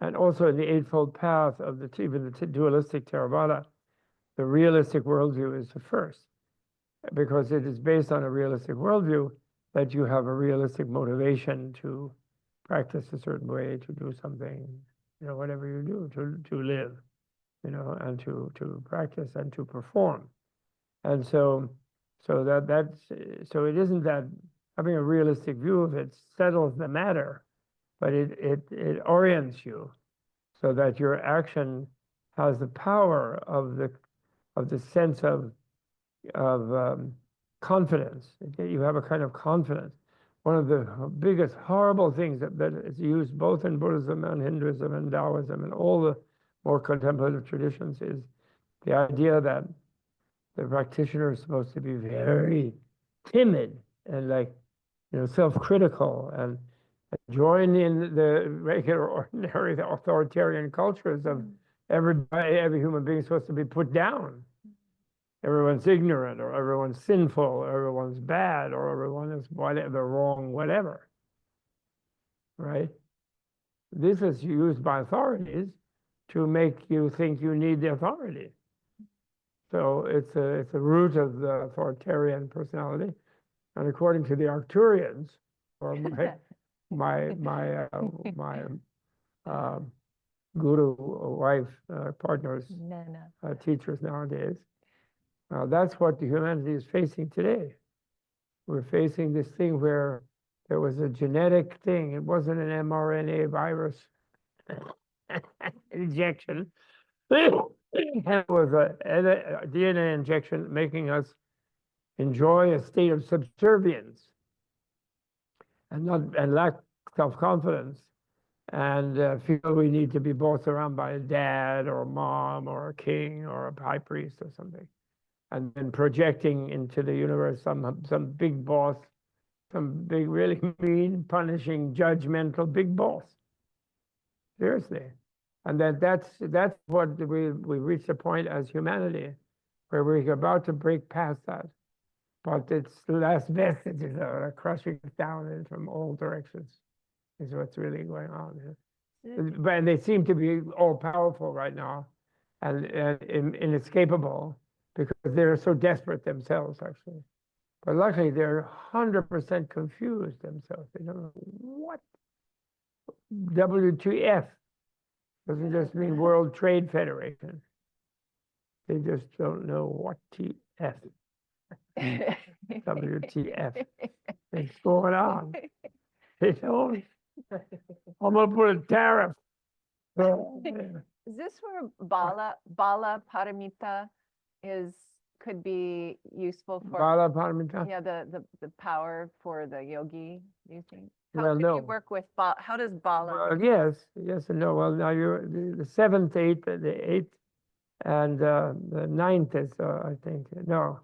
And also in the Eightfold Path of even the dualistic Theravada, the realistic worldview is the first, because it is based on a realistic worldview that you have a realistic motivation to practice a certain way, to do something, whatever you do, to live, and to practice and to perform. And so it isn't that having a realistic view of it settles the matter, but it orients you so that your action has the power of the sense of confidence. You have a kind of confidence. One of the biggest horrible things that is used both in Buddhism and Hinduism and Taoism and all the more contemplative traditions is the idea that the practitioner is supposed to be very timid and self-critical and join in the regular, ordinary, the authoritarian cultures of every human being is supposed to be put down. Everyone's ignorant, or everyone's sinful, or everyone's bad, or everyone is whatever, wrong, whatever. Right? This is used by authorities to make you think you need the authority. So it's a root of the authoritarian personality. And according to the Arcturians, or my guru wife, partners, teachers nowadays, that's what the humanity is facing today. We're facing this thing where there was a genetic thing. It wasn't an mRNA virus injection. It was a DNA injection making us enjoy a state of subservience and lack self-confidence, and feel we need to be bossed around by a dad or a mom or a king or a high priest or something, and then projecting into the universe some big boss, some big, really mean, punishing, judgmental big boss. Seriously. And that's what we reached a point as humanity where we're about to break past that. But it's the last vestiges are crushing us down from all directions, is what's really going on here. And they seem to be all powerful right now and inescapable because they're so desperate themselves, actually. But luckily, they're 100% confused themselves. They don't know what WTF doesn't just mean World Trade Federation. They just don't know what TF. WTF is going on. They don't. I'm gonna put a tariff. Is this where Bala Paramita could be useful for? Bala Paramita? Yeah, the power for the yogi, do you think? How Well, could no. you work with Bala? How does Bala? Well, yes and no. Well, now you're the seventh, eighth, and the ninth is, I think, no.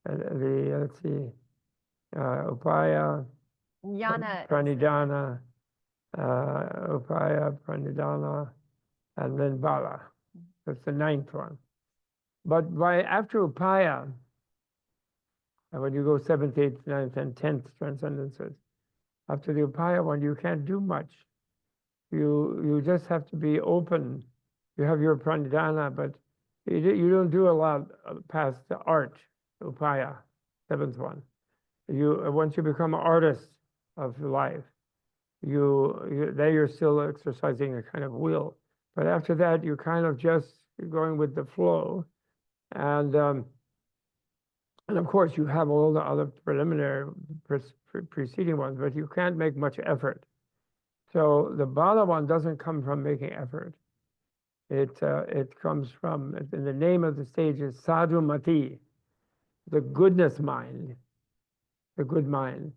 Let's see, Upaya, Jnana. Pranidhana, Upaya, Pranidhana, and then Bala. That's the ninth one. But after Upaya, And when you go 7th, 8th, 9th, and 10th transcendences, after the upaya one, you can't do much. You just have to be open. You have your pranidhana, but you don't do a lot past the art, upaya, 7th one. Once you become an artist of life, there you're still exercising a kind of will. But after that, you're kind of just going with the flow. And of course, you have all the other preliminary preceding ones, but you can't make much effort. So the bala one doesn't come from making effort. It comes from, and the name of the stage is sadhu mati, the goodness mind, the good mind.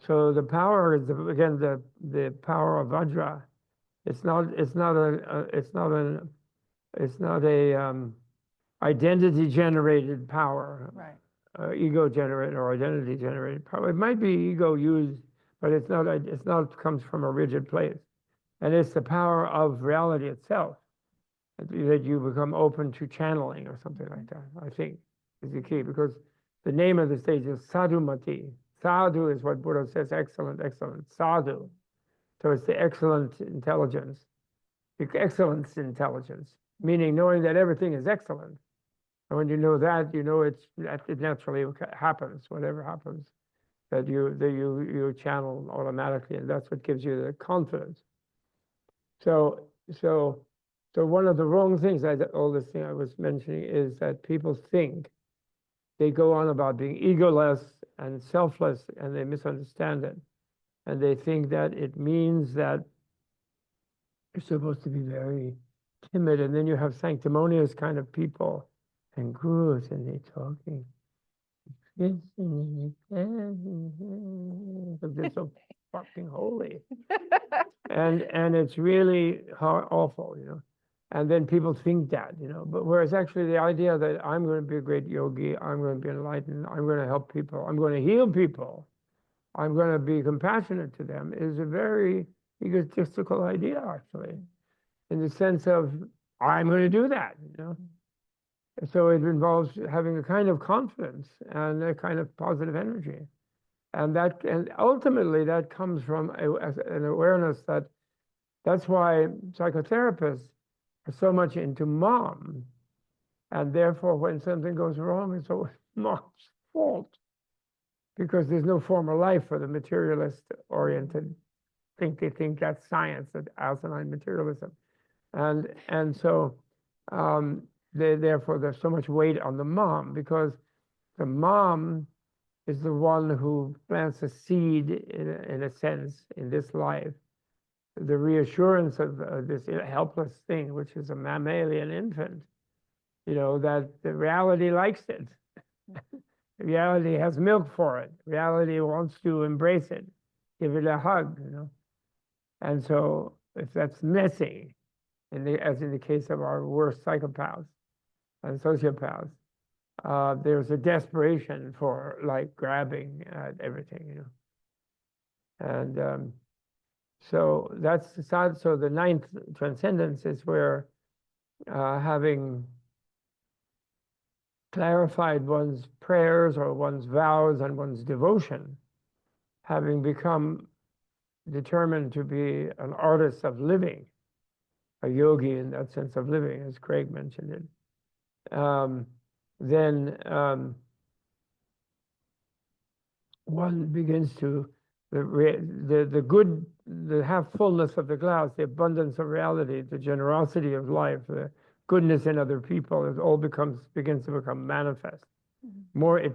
So the power is again the power of Vajra. It's not a identity generated power. Right. Ego generated or identity generated power. It might be ego used, but it's not comes from a rigid place. And it's the power of reality itself that you become open to channeling or something like that, I think, is the key. Because the name of the stage is sadhumati. Sadhu is what Buddha says, excellent, excellent. Sadhu. So it's the excellent intelligence. The excellence intelligence, meaning knowing that everything is excellent. And when you know that, you know it naturally happens, whatever happens, that you channel automatically, and that's what gives you the confidence. So one of the wrong things, all this thing I was mentioning, is that people think they go on about being egoless and selfless, and they misunderstand it. And they think that it means that you're supposed to be very timid, and then you have sanctimonious kind of people and gurus, and they're talking. Because they're so fucking holy. And it's really awful, you know. And then people think that, you know, but whereas actually the idea that I'm going to be a great yogi, I'm going to be enlightened, I'm going to help people, I'm going to heal people, I'm going to be compassionate to them, is a very egotistical idea, actually, in the sense of I'm going to do that, you know. So it involves having a kind of confidence and a kind of positive energy, and ultimately that comes from an awareness that that's why psychotherapists are so much into mom, and therefore when something goes wrong, it's always mom's fault, because there's no former life for the materialist-oriented. They think that's science, that asinine materialism, and so therefore there's so much weight on the mom, because the mom is the one who plants a seed in a sense in this life, the reassurance of this helpless thing, which is a mammalian infant, you know, that the reality likes it. Reality has milk for it. Reality wants to embrace it, give it a hug, you know. And so if that's missing, as in the case of our worst psychopaths and sociopaths, there's a desperation for like grabbing at everything, you know. And so that's the side. So the 9th transcendence is where, having clarified one's prayers or one's vows and one's devotion, having become determined to be an artist of living, a yogi in that sense of living, as Craig mentioned it, then one begins to the good, the half fullness of the glass, the abundance of reality, the generosity of life, the goodness in other people, it all begins to become manifest. Mm-hmm. More it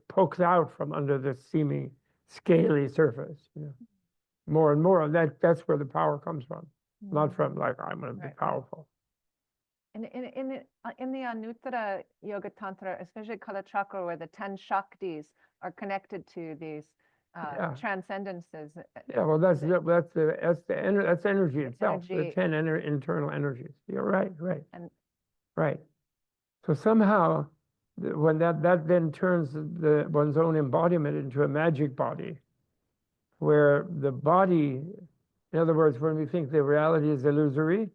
pokes out from under this seeming scaly surface, you know. More and more, that's where the power comes from, Mm-hmm. not from like I'm going to be powerful. In the Anuttara Yoga Tantra, especially Kala Chakra, where the 10 Shaktis are connected to these transcendences. Yeah, well, that's energy itself. The 10 internal energies. You're right, right. So somehow, when that then turns one's own embodiment into a magic body, where the body, in other words, when we think the reality is illusory,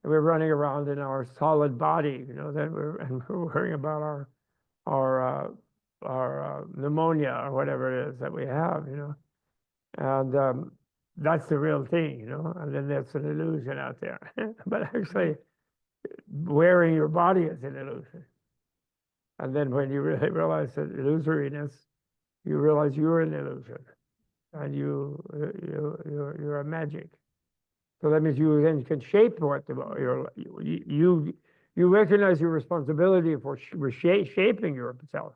we're running around in our solid body, you know, and we're worrying about our pneumonia or whatever it is that we have, and that's the real thing, and then there's an illusion out there. But actually, wearing your body is an illusion. And then when you really realize that illusoriness, you realize you're an illusion, and you're a magic. So that means you then can shape what you recognize your responsibility for shaping yourself,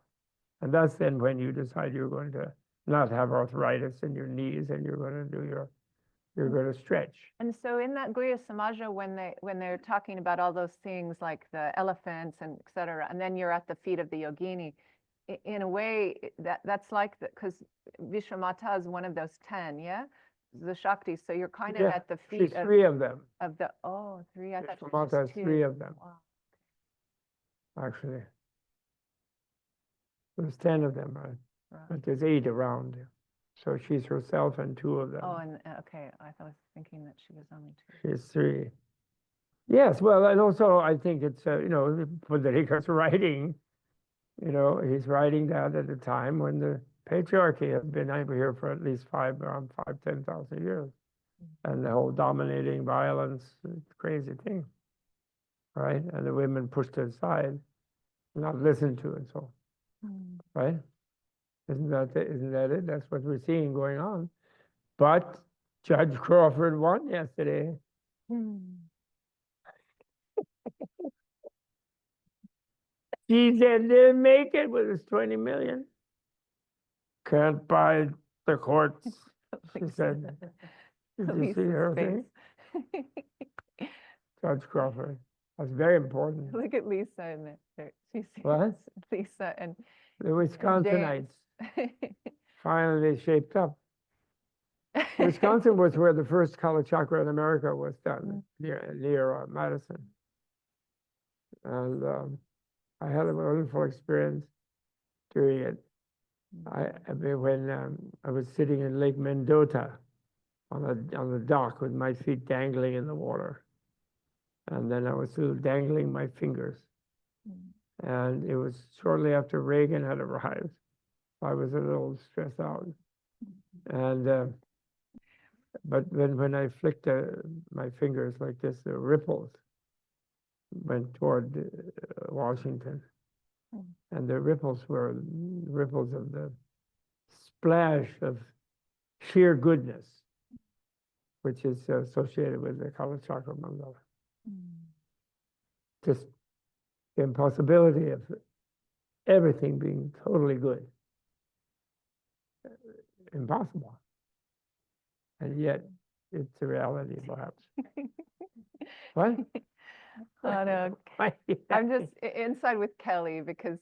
and that's then when you decide you're going to not have arthritis in your knees, and you're going to stretch. And so in that Guhya Samaja, when they're talking about all those things like the elephants and et cetera, and then you're at the feet of the yogini, in a way that's like, because Vishwamata is one of those 10, yeah? The Shaktis, so you're kind of Yeah, at the feet she's 3 of them. of the, oh, 3, I thought it was Vishwamata has just 2. 3 of them, Wow. actually. There's 10 of them, right? Right. But there's 8 around. So she's herself and 2 of them. Oh, and okay, I was thinking that she was only 2. She's 3. Yes, well, and also I think it's, Federico's writing, he's writing that at a time when the patriarchy has been over here for at least around 10,000 years. And the whole dominating violence, it's a crazy thing, right? And the women pushed aside, not listened to, and so, right? Isn't that it? That's what we're seeing going on. But Judge Crawford won yesterday. She said they'll make it with his 20 million. Can't buy the courts, she said. Did you see her thing? Judge Crawford. That's very important. Look at Lisa in there. What? Lisa and The Wisconsinites finally shaped up. Wisconsin was where the first Kala Chakra in America was done, near Madison. And I had a wonderful experience doing it. When I was sitting in Lake Mendota on the dock with my feet dangling in the water. And then I was still dangling my fingers. And it was shortly after Reagan had arrived. I was a little stressed out. And but then when I flicked my fingers like this, the ripples went toward Washington. And the ripples were ripples of the splash of sheer goodness, which is associated with the Kala Chakra mandala. Just the impossibility of everything being totally good. Impossible. And yet it's a reality, perhaps. What? Oh no, I'm just inside with Kelly because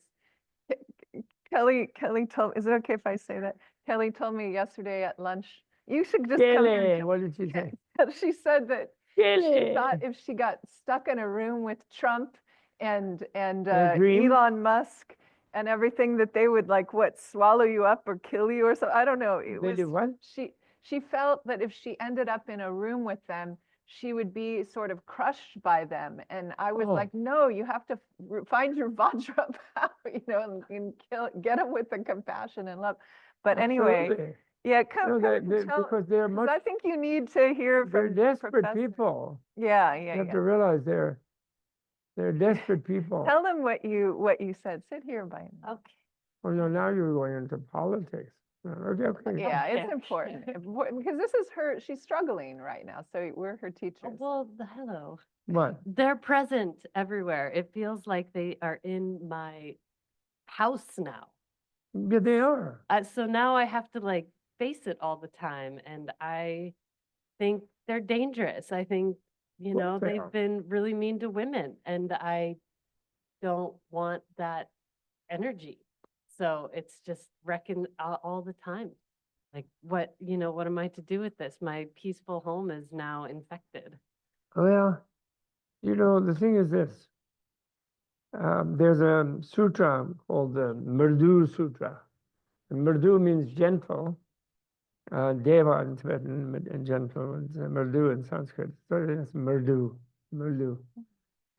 Kelly told, is it okay if I say that? Kelly told me yesterday at lunch, you should just come here. Kelly, what did she say? She said that Kelly. she thought if she got stuck in a room with Trump and dream? Elon Musk and everything, that they would swallow you up or kill you or something. I don't know. They did what? She felt that if she ended up in a room with them, she would be sort of crushed by them. And I was like, no, you have to find your Vajra power, and get them with the compassion and love. But anyway, Absolutely. yeah, come because they're much. I think you need to hear They're from desperate Professor. people. Yeah. You have to realize they're desperate people. Tell them what you said. Sit here by me. Okay. Oh no, now you're going into politics. Okay. Yeah, it's Okay. important because this is her. She's struggling right now, so we're her teachers. Well, hello. What? They're present everywhere. It feels like they are in my house now. Yeah, they are. So now I have to face it all the time. And I think they're dangerous. I think, course they they've are. been really mean to women, and I don't want that energy. So it's just wrecking all the time. What am I to do with this? My peaceful home is now infected. Well, the thing is this. There's a sutra called the Mrdu Sutra. And Mrdu means gentle. Deva in Tibetan and gentle, and Mrdu in Sanskrit. So it's Mrdu.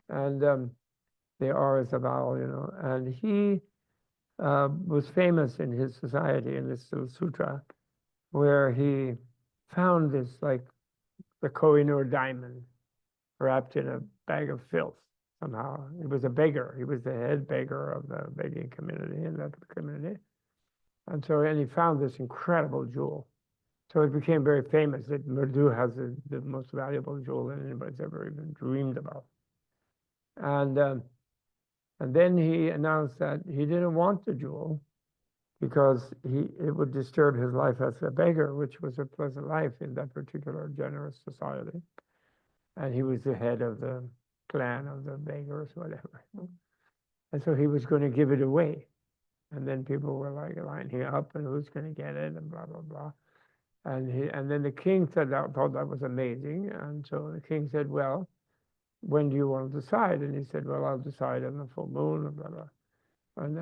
And the R is a vowel, and he was famous in his society in this little sutra, where he found this like the Kohinoor diamond wrapped in a bag of filth somehow. He was a beggar. He was the head beggar of the begging community in that community. And so, and he found this incredible jewel. So it became very famous that Murdu has the most valuable jewel that anybody's ever even dreamed about. And then he announced that he didn't want the jewel because it would disturb his life as a beggar, which was a pleasant life in that particular generous society. And he was the head of the clan of the beggars, whatever. And so he was going to give it away. And then people were like lining up and who's going to get it and blah, blah, blah. And then the king thought that was amazing. And so the king said, well, when do you want to decide? And he said, well, I'll decide on the full moon, and blah, blah. And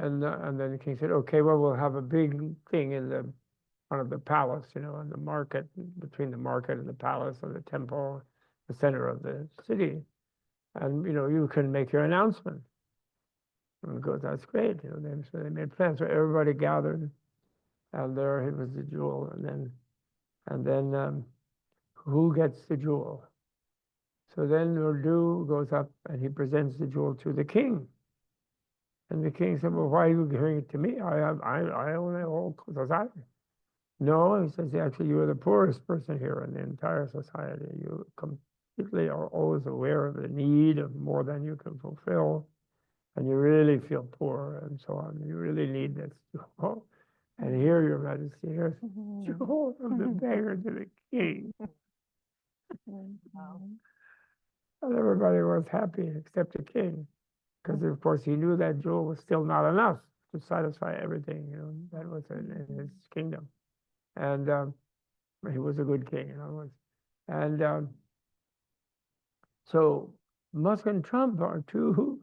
then the king said, okay, well, we'll have a big thing in the front of the palace, in the market, between the market and the palace or the temple, the center of the city. And, you can make your announcement. And he goes, that's great. So they made plans. So everybody gathered, and there it was the jewel. And then who gets the jewel? So then Urdu goes up and he presents the jewel to the king. And the king said, well, why are you giving it to me? I own the whole society. No, he says, actually, you are the poorest person here in the entire society. You completely are always aware of the need of more than you can fulfill. And you really feel poor and so on. You really need this jewel. And here, Your Majesty, here's the jewel from the beggar to the king. And everybody was happy except the king. Because, of course, he knew that jewel was still not enough to satisfy everything, that was in his kingdom. And he was a good king, in other words. And so Musk and Trump are two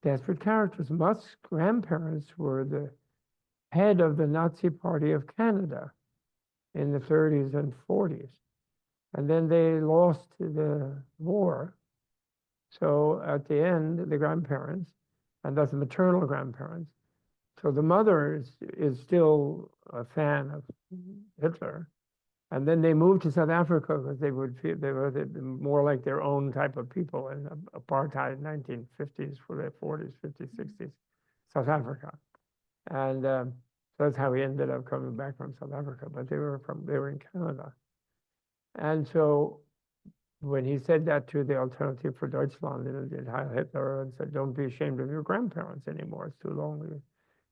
desperate characters. Musk's grandparents were the head of the Nazi Party of Canada in the 30s and 40s. And then they lost the war. So at the end, the grandparents, and that's the maternal grandparents. So the mother is still a fan of Hitler. And then they moved to South Africa because they would feel they were more like their own type of people in apartheid 1950s, for the 40s, 50s, 60s, South Africa. And so that's how he ended up coming back from South Africa. But they were in Canada. And so when he said that to the Alternative for Deutschland, Heil Hitler, and said, don't be ashamed of your grandparents anymore, it's too long.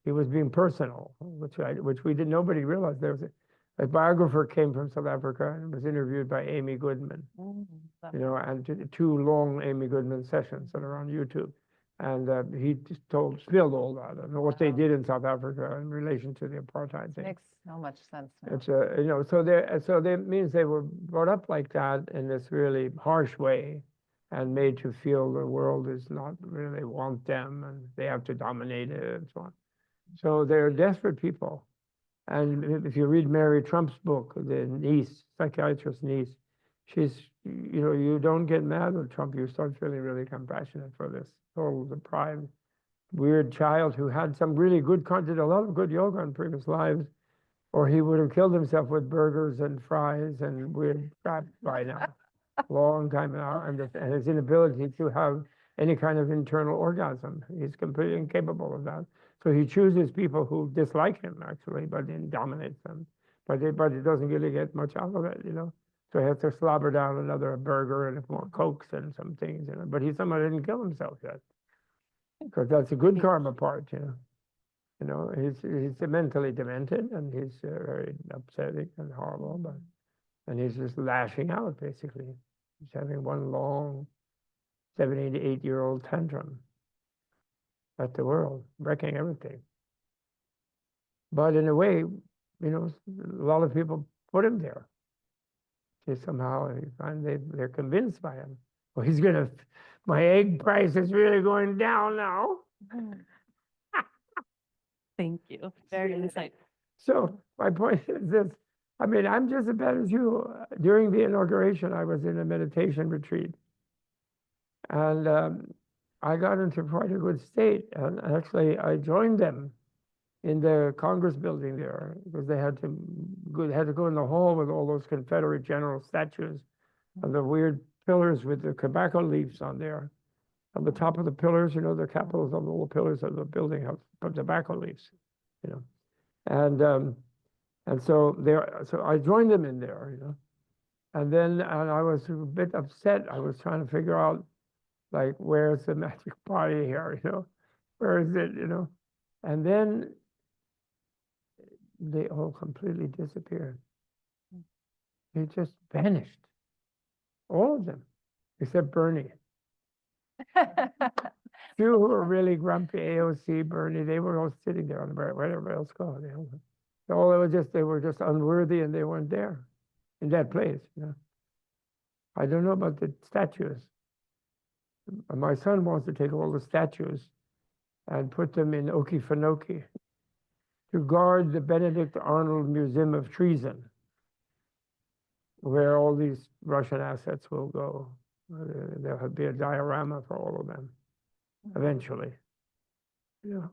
He was being personal, which we didn't, nobody realized. There was a biographer came from South Africa and was interviewed by Amy Goodman, and two long Amy Goodman sessions that are on YouTube. And he just spilled all that and what they did in South Africa in relation to the apartheid thing. Makes so much sense now. It's so that means they were brought up like that in this really harsh way, and made to feel the world is not really want them and they have to dominate it and so on. So they're desperate people. And if you read Mary Trump's book, the niece, psychiatrist's niece, she's, you don't get mad with Trump. You start feeling really compassionate for this total deprived, weird child who had some really good did a lot of good yoga in previous lives, or he would have killed himself with burgers and fries and weird crap by now, long time now, and his inability to have any kind of internal orgasm. He's completely incapable of that. So he chooses people who dislike him, actually, but then dominates them. But it doesn't really get much out of it, So he has to slobber down another burger and more Cokes and some things, But he somehow didn't kill himself yet. Because that's a good karma part, He's mentally demented, and he's very upsetting and horrible, and he's just lashing out, basically. He's having one long 7, 8, 8-year-old tantrum at the world, wrecking everything. But in a way, a lot of people put him there. Somehow they're convinced by him. Well, my egg price is really going down now. Thank you. Very insightful. So my point is this. I'm just as bad as you. During the inauguration, I was in a meditation retreat. And I got into quite a good state. And actually, I joined them in the Congress building there, because they had to go in the hall with all those Confederate general statues and the weird pillars with the tobacco leaves on there. On the top of the pillars, you know, the capitals on all the pillars of the building have tobacco leaves, you know. And so I joined them in there, you know. And then I was a bit upset. I was trying to figure out, like, where's the magic body here, you know? Where is it, you know? And then they all completely disappeared. They just vanished. All of them, except Bernie. Few who were really grumpy, AOC, Bernie, they were all sitting there on the bar, wherever else go. They were just unworthy, and they weren't there in that place, you know. I don't know about the statues. My son wants to take all the statues and put them in Okefenokee to guard the Benedict Arnold Museum of Treason, where all these Russian assets will go. There'll be a diorama for all of them, eventually. Yeah.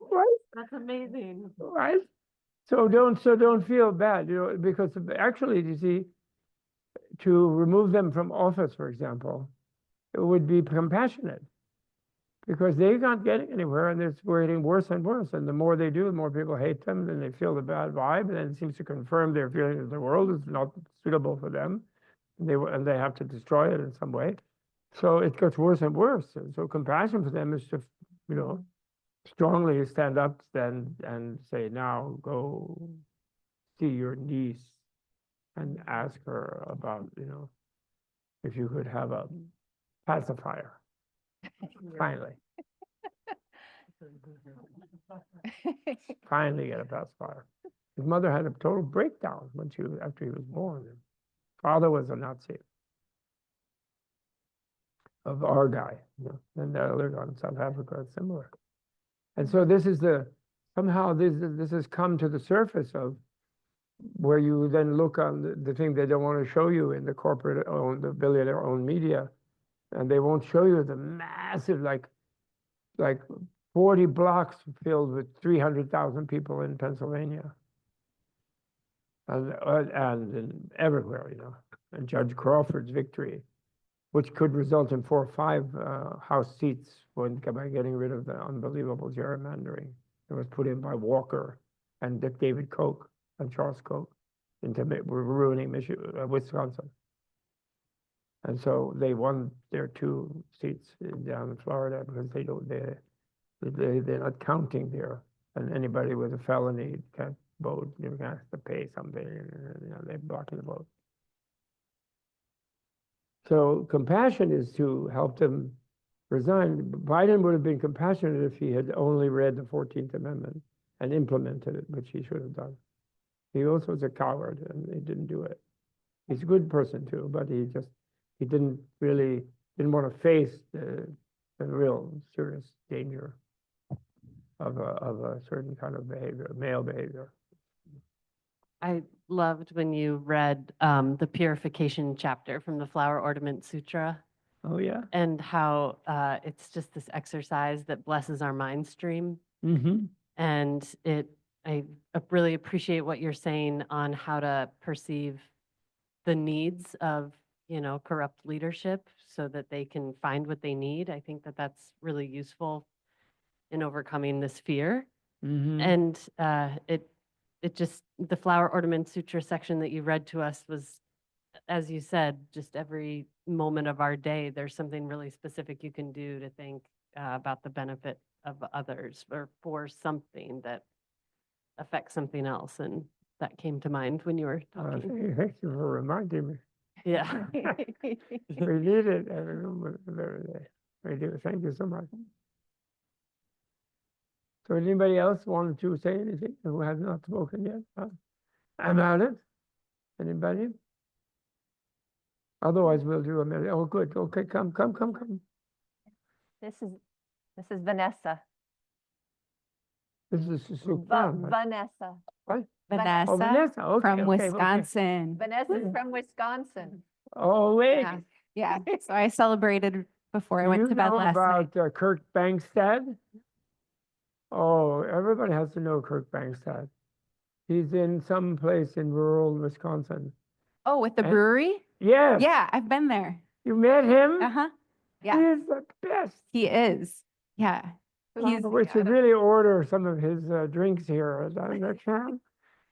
Right? That's amazing. Right? So don't feel bad, you know, because actually, you see, to remove them from office, for example, it would be compassionate, because they're not getting anywhere, and it's getting worse and worse. And the more they do, the more people hate them, then they feel the bad vibe, and then it seems to confirm their feeling that the world is not suitable for them, and they have to destroy it in some way. So it gets worse and worse. And so compassion for them is to, you know, strongly stand up and say, now go see your niece and ask her about, you know, if you could have a pacifier. Finally. Finally get a pacifier. His mother had a total breakdown after he was born. Father was a Nazi of our guy, you know, and the other guy in South Africa is similar. And so somehow this has come to the surface of where you then look on the thing they don't want to show you in the the billionaire-owned media, and they won't show you the massive, like 40 blocks filled with 300,000 people in Pennsylvania, and everywhere, you know, and Judge Crawford's victory, which could result in 4 or 5 House seats by getting rid of the unbelievable gerrymandering that was put in by Walker and David Koch and Charles Koch into ruining Wisconsin. And so they won their 2 seats down in Florida because they're not counting there, and anybody with a felony can't vote. You're gonna have to pay something, you know, they're blocking the vote. So compassion is to help them resign. Biden would have been compassionate if he had only read the 14th Amendment and implemented it, which he should have done. He also was a coward, and he didn't do it. He's a good person too, but he didn't want to face the real serious danger of a certain kind of behavior, male behavior. I loved when you read the purification chapter from the Flower Ornament Sutra, Oh yeah. and how it's just this exercise that blesses our mind stream. Mm-hmm. And I really appreciate what you're saying on how to perceive the needs of, you know, corrupt leadership so that they can find what they need. I think that that's really useful in overcoming this fear. Mm-hmm. And it just, the Flower Ornament Sutra section that you read to us was, as you said, just every moment of our day, there's something really specific you can do to think about the benefit of others or for something that affects something else. And that came to mind when you were talking. Thank you for reminding me. Yeah. We need it every moment of every day. We do. Thank you so much. So anybody else wanted to say anything who has not spoken yet about it? Anybody? Otherwise, we'll do a minute. Oh, good. Okay, come. This is Vanessa. This is Suzanne. Vanessa. What? Vanessa, Oh, Vanessa. Okay, from okay. Wisconsin. Vanessa's from Wisconsin. Oh, wait. Yeah. Yeah. So I celebrated before I Do went you to bed know last night. about Kirk Bangstad? Oh, everybody has to know Kirk Bangstad. He's in some place in rural Wisconsin. Oh, with the And- brewery? Yes. Yeah, I've been there. You met him? Uh-huh. He Yeah, is the best. he is. Yeah. He's, We should really order some of his drinks here. Next time.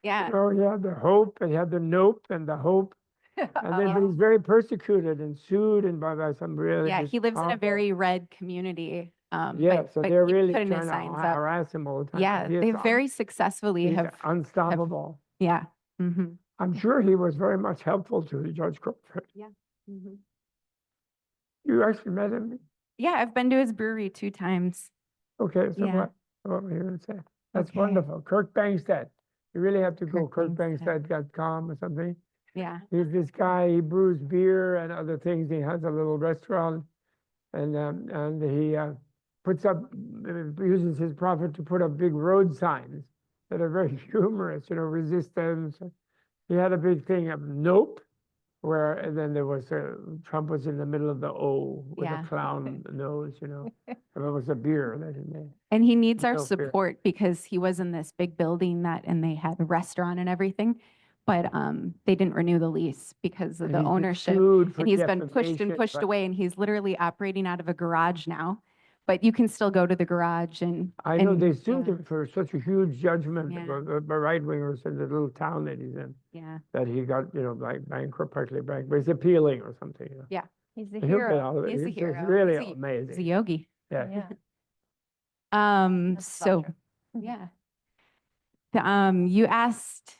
yeah. Oh, he had the hope, and he had the nope and the hope. And then, but he's very persecuted and sued and by some really. Yeah, he lives in a powerful- very red community. Yeah, so but they're keep really putting trying his to signs up. harass him all the time. Yeah, He is they very successfully he's have, unstoppable. yeah. Mm-hmm. I'm sure he was very much helpful to Judge Crawford. Mm-hmm. You actually met him? Yeah, I've been to his brewery 2 times. Okay, so Yeah. what were you going to say? That's Okay. wonderful. Kirk Bangstad. You really have to go Kirk Bangstad. kirkbangstad.com or something. Yeah. He's this guy, he brews beer and other things. He has a little restaurant and he puts up, uses his profit to put up big road signs that are very humorous, resistance. He had a big thing of nope, and then there was Trump was in the middle of the O with Yeah. a clown nose, and it was a beer that he made. And he needs our No fear. support because he was in this big building and they had a restaurant and everything. But they didn't renew the lease because of And the he's been ownership. sued for And he's been pushed and defamation, pushed but away, and he's literally operating out of a garage now. But you can still go to the garage and I know and- they sued yeah, him for such a huge judgment Yeah. by right-wingers in the little town that he's in, Yeah, that he got, like bankrupt, partly bankrupt, but he's appealing or something. He's a And he'll get hero. out of it. He's a He's hero. really He's a amazing. yogi. Yeah. That's So Vajra. yeah. You asked,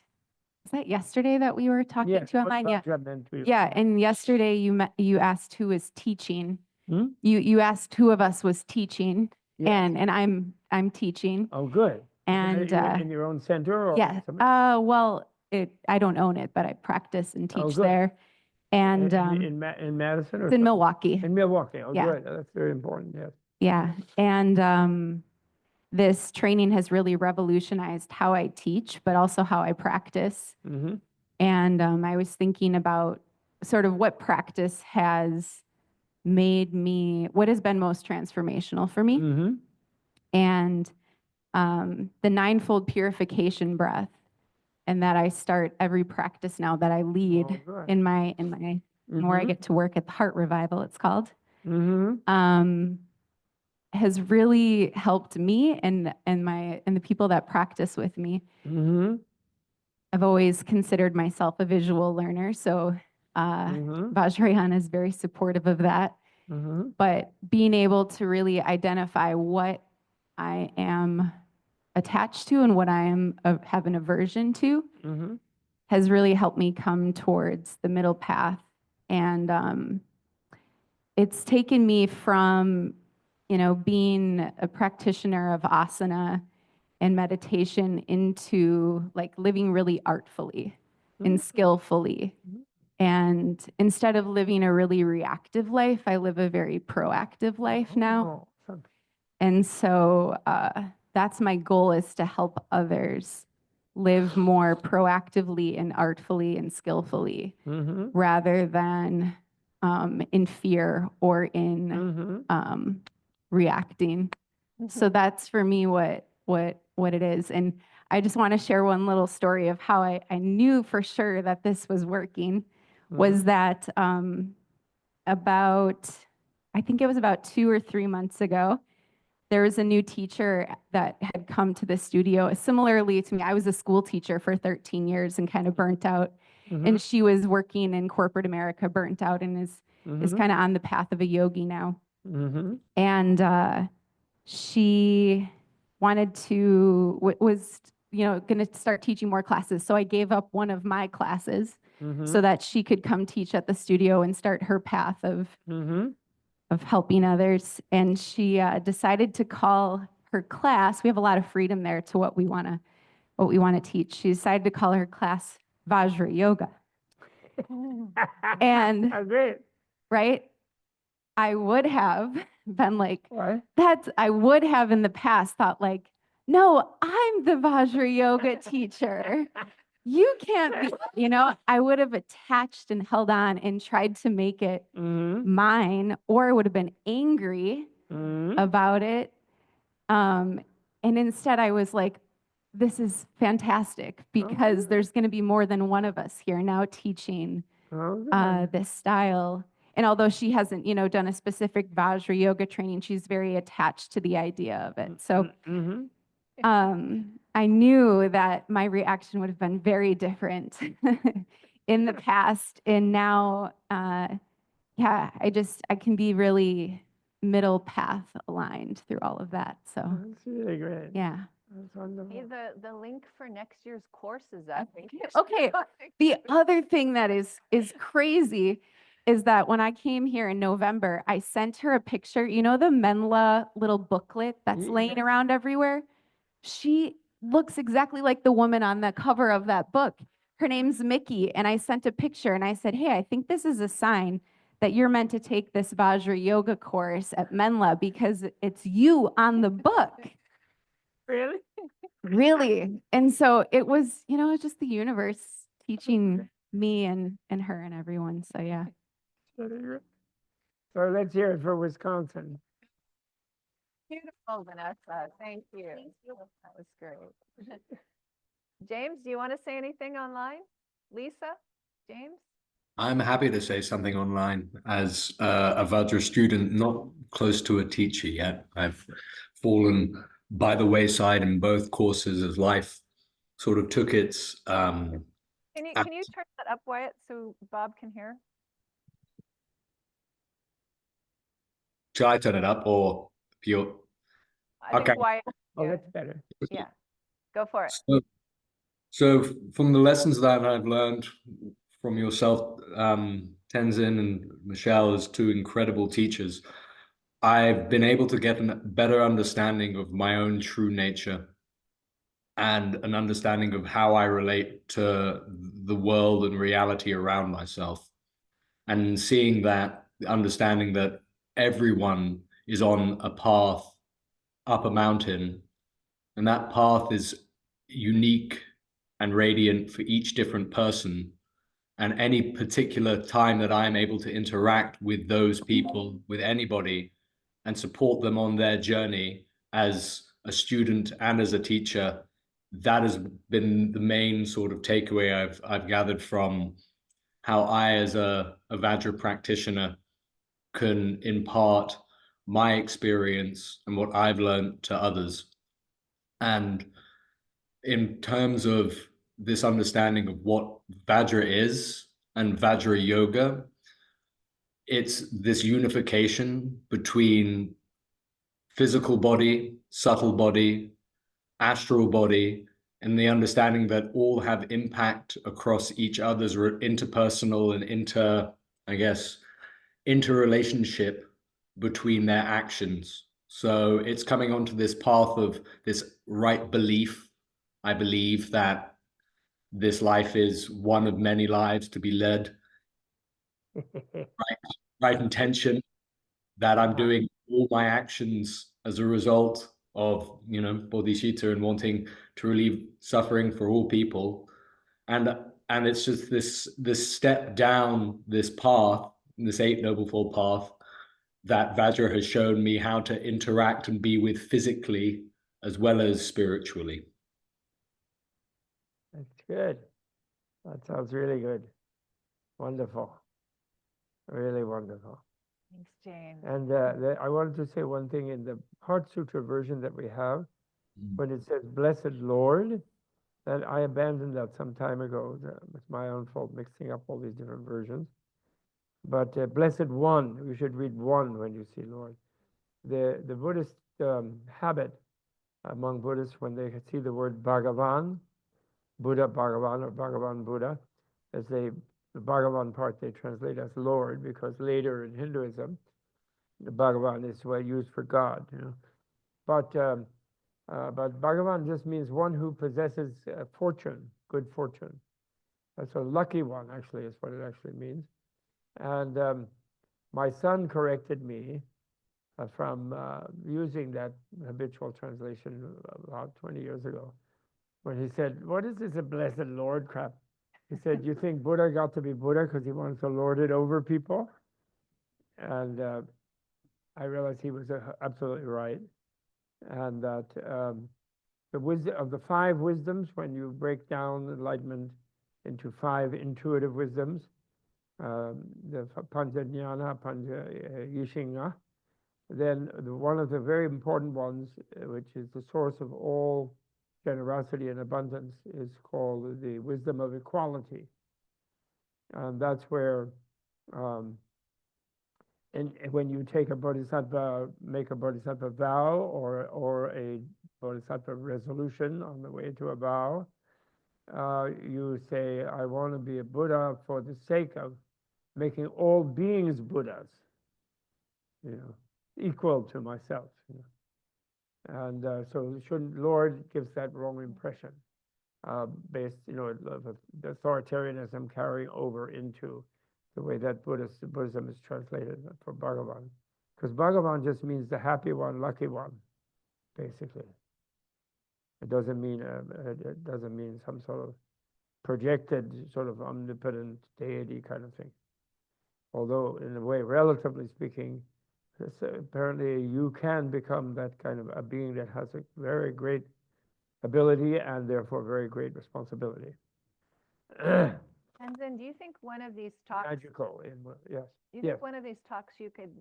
was that yesterday that we were talking Yes, to what online? Yeah. Vajra meant to you. Yeah, and yesterday you asked who was teaching. Hmm? You asked who of us was teaching, Yes. and I'm teaching. Oh, good. And in your own center or yeah, something? well, I don't own it, but I practice and Oh, teach good. there. And in Madison or it's in something? Milwaukee. In Milwaukee. Oh, Yeah. good. That's very important. Yes. Yeah, and this training has really revolutionized how I teach, but also how I practice. Mm-hmm. And I was thinking about sort of what practice has made me, what has been most transformational for me. Mm-hmm. And the ninefold purification breath, and that I start every practice now that I lead Oh, good. in my where I get to work at the Heart Revival, it's called, Mm-hmm. has really helped me and the people that practice with me. Mm-hmm. I've always considered myself a visual learner, so Mm-hmm. Vajrayana is very supportive of that. Mm-hmm. But being able to really identify what I am attached to and what I am have an aversion to Mm-hmm. has really helped me come towards the middle path. And it's taken me from, being a practitioner of asana and meditation into like living really artfully and skillfully. And instead of living a really reactive life, I live a very proactive life now. Oh, And so that's my goal, is to help others live more proactively and artfully and skillfully mm-hmm. rather than in fear or in Mm-hmm. reacting. So that's for me what it is. And I just want to share one little story of how I knew for sure that this was working. Was that I think it was about 2 or 3 months ago, there was a new teacher that had come to the studio. Similarly to me, I was a school teacher for 13 years and kind of burnt out. Mm-hmm. And she was working in corporate America, burnt out, and is kind of on the path of a yogi now. Mm-hmm. And she wanted to, was going to start teaching more classes. So I gave up one of my classes Mm-hmm. so that she could come teach at the studio and start her path of Mm-hmm. helping others. And she decided to call her class. We have a lot of freedom there to what we want to teach. She decided to call her class Vajra Yoga. And Great. right, I would have been like, What? I would have in the past thought like, no, I'm the Vajra Yoga teacher. You can't be, I would have attached and held on and tried to make it Mm-hmm. mine, or would have been angry Mm-hmm. about it. And instead I was like, this is fantastic because there's going to be more than one of us here now teaching this style. And although she hasn't, done a specific Vajra yoga training, she's very attached to the idea of it. So I knew that my reaction would have been very different in the past. And now, yeah, I can be really middle path aligned through all of that. So That's really great. yeah. That's wonderful. Hey, the link for next year's course is up. Okay. The other thing that is crazy is that when I came here in November, I sent her a picture, the Menla little booklet that's laying around everywhere. She looks exactly like the woman on the cover of that book. Her name's Mickey. And I sent a picture and I said, hey, I think this is a sign that you're meant to take this Vajra yoga course at Menla because it's you on the book. Really? Really. And so it was, it's just the universe teaching me and her and everyone. So yeah. So let's hear it for Wisconsin. Beautiful, Vanessa. Thank you. That was great. James, do you want to say anything online? Lisa? James? I'm happy to say something online as a Vajra student, not close to a teacher yet. I've fallen by the wayside in both courses as life sort of took its. Can you turn that up, Wyatt, so Bob can hear? Shall I turn it up or you? I think Wyatt. Oh, that's better. Yeah, go for it. So from the lessons that I've learned from yourself, Tenzin and Michele, as two incredible teachers, I've been able to get a better understanding of my own true nature and an understanding of how I relate to the world and reality around myself. And seeing that, understanding that everyone is on a path up a mountain, and that path is unique and radiant for each different person. And any particular time that I am able to interact with those people, with anybody, and support them on their journey as a student and as a teacher, that has been the main sort of takeaway I've gathered from how I, as a Vajra practitioner, can impart my experience and what I've learned to others. And in terms of this understanding of what Vajra is and Vajra yoga, it's this unification between physical body, subtle body, astral body, and the understanding that all have impact across each other's interpersonal and interrelationship between their actions. So it's coming onto this path of this right belief. I believe that this life is one of many lives to be led. Right intention, that I'm doing all my actions as a result of, bodhicitta and wanting to relieve suffering for all people. And it's just this step down this path, this Eight Noble Fold path, that Vajra has shown me how to interact and be with physically as well as spiritually. That's good. That sounds really good. Wonderful. Really wonderful. Thanks, James. And I wanted to say one thing in the Heart Sutra version that we have, when it says Blessed Lord, that I abandoned that some time ago. It's my own fault mixing up all these different versions. But Blessed One, you should read one when you see Lord. The Buddhist habit among Buddhists, when they see the word Bhagavan, Buddha Bhagavan or Bhagavan Buddha, as the Bhagavan part they translate as Lord, because later in Hinduism, the Bhagavan is used for God, But Bhagavan just means one who possesses fortune, good fortune. That's a lucky one, actually, is what it actually means. And my son corrected me from using that habitual translation about 20 years ago, when he said, "What is this a blessed Lord crap?" He said, "You think Buddha got to be Buddha because he wanted to lord it over people?" And I realized he was absolutely right. and that the wisdom of the 5 wisdoms, when you break down enlightenment into 5 intuitive wisdoms, the Pancha Jnana, Pancha Yishinga, then one of the very important ones, which is the source of all generosity and abundance, is called the wisdom of equality. And that's where, and when you take a bodhisattva, make a bodhisattva vow or a bodhisattva resolution on the way to a vow, you say, I want to be a Buddha for the sake of making all beings Buddhas, equal to myself. And so Lord gives that wrong impression, based, of the authoritarianism carrying over into the way that Buddhism is translated for Bhagavan. Because Bhagavan just means the happy one, lucky one, basically. It doesn't mean some sort of projected, sort of omnipotent deity kind of thing. Although, in a way, relatively speaking, apparently you can become that kind of a being that has a very great ability and therefore very great responsibility. Tenzin, do you think one of these talks, Magical, yes. do you Yes. think one of these talks you could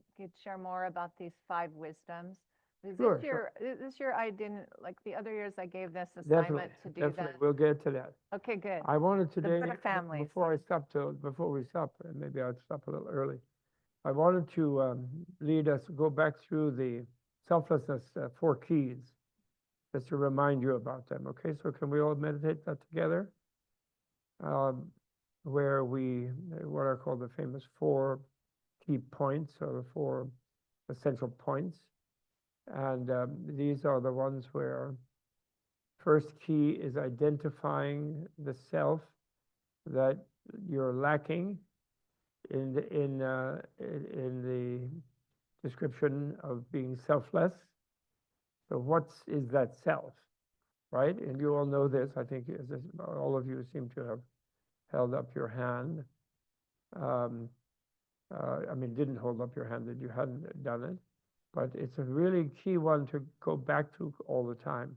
share more about these 5 wisdoms? Because Sure, this year I didn't, like the other years I gave this Definitely, assignment to do definitely. that. We'll get to that. Okay, good. I wanted today, Buddha families. before we stop, and maybe I'll stop a little early, I wanted to lead us, go back through the selflessness 4 keys, just to remind you about them. Okay, so can we all meditate that together? Where what are called the famous 4 key points, or the 4 essential points. And these are the ones where first key is identifying the self that you're lacking in the description of being selfless. So what is that self, right? And you all know this. I think all of you seem to have held up your hand. Didn't hold up your hand that you hadn't done it. But it's a really key one to go back to all the time.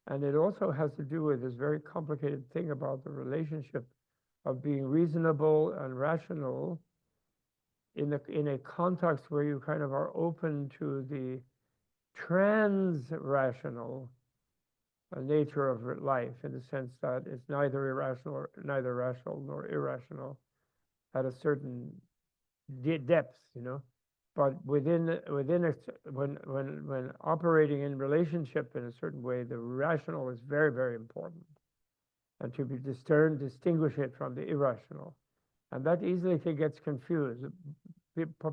And it also has to do with this very complicated thing about the relationship of being reasonable and rational in a context where you kind of are open to the trans-rational nature of life, in the sense that it's neither rational nor irrational at a certain depth, But when operating in relationship in a certain way, the rational is very, very important, and to be distinguish it from the irrational, and that easily gets confused.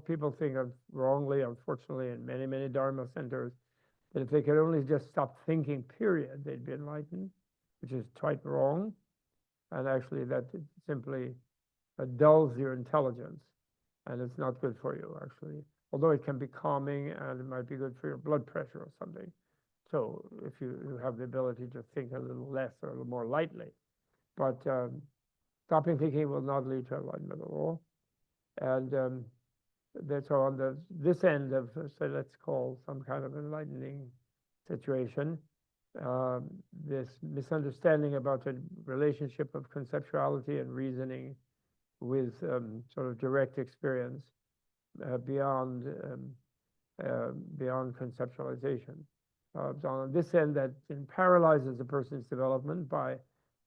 People think wrongly, unfortunately, in many, many Dharma centers, that if they could only just stop thinking, period, they'd be enlightened, which is quite wrong, and actually that simply dulls your intelligence. And it's not good for you, actually. Although it can be calming, and it might be good for your blood pressure or something. So if you have the ability to think a little less or a little more lightly. But stopping thinking will not lead to enlightenment at all. And that's on this end of, so let's call some kind of enlightening situation, this misunderstanding about the relationship of conceptuality and reasoning with sort of direct experience beyond conceptualization. So on this end, that paralyzes a person's development by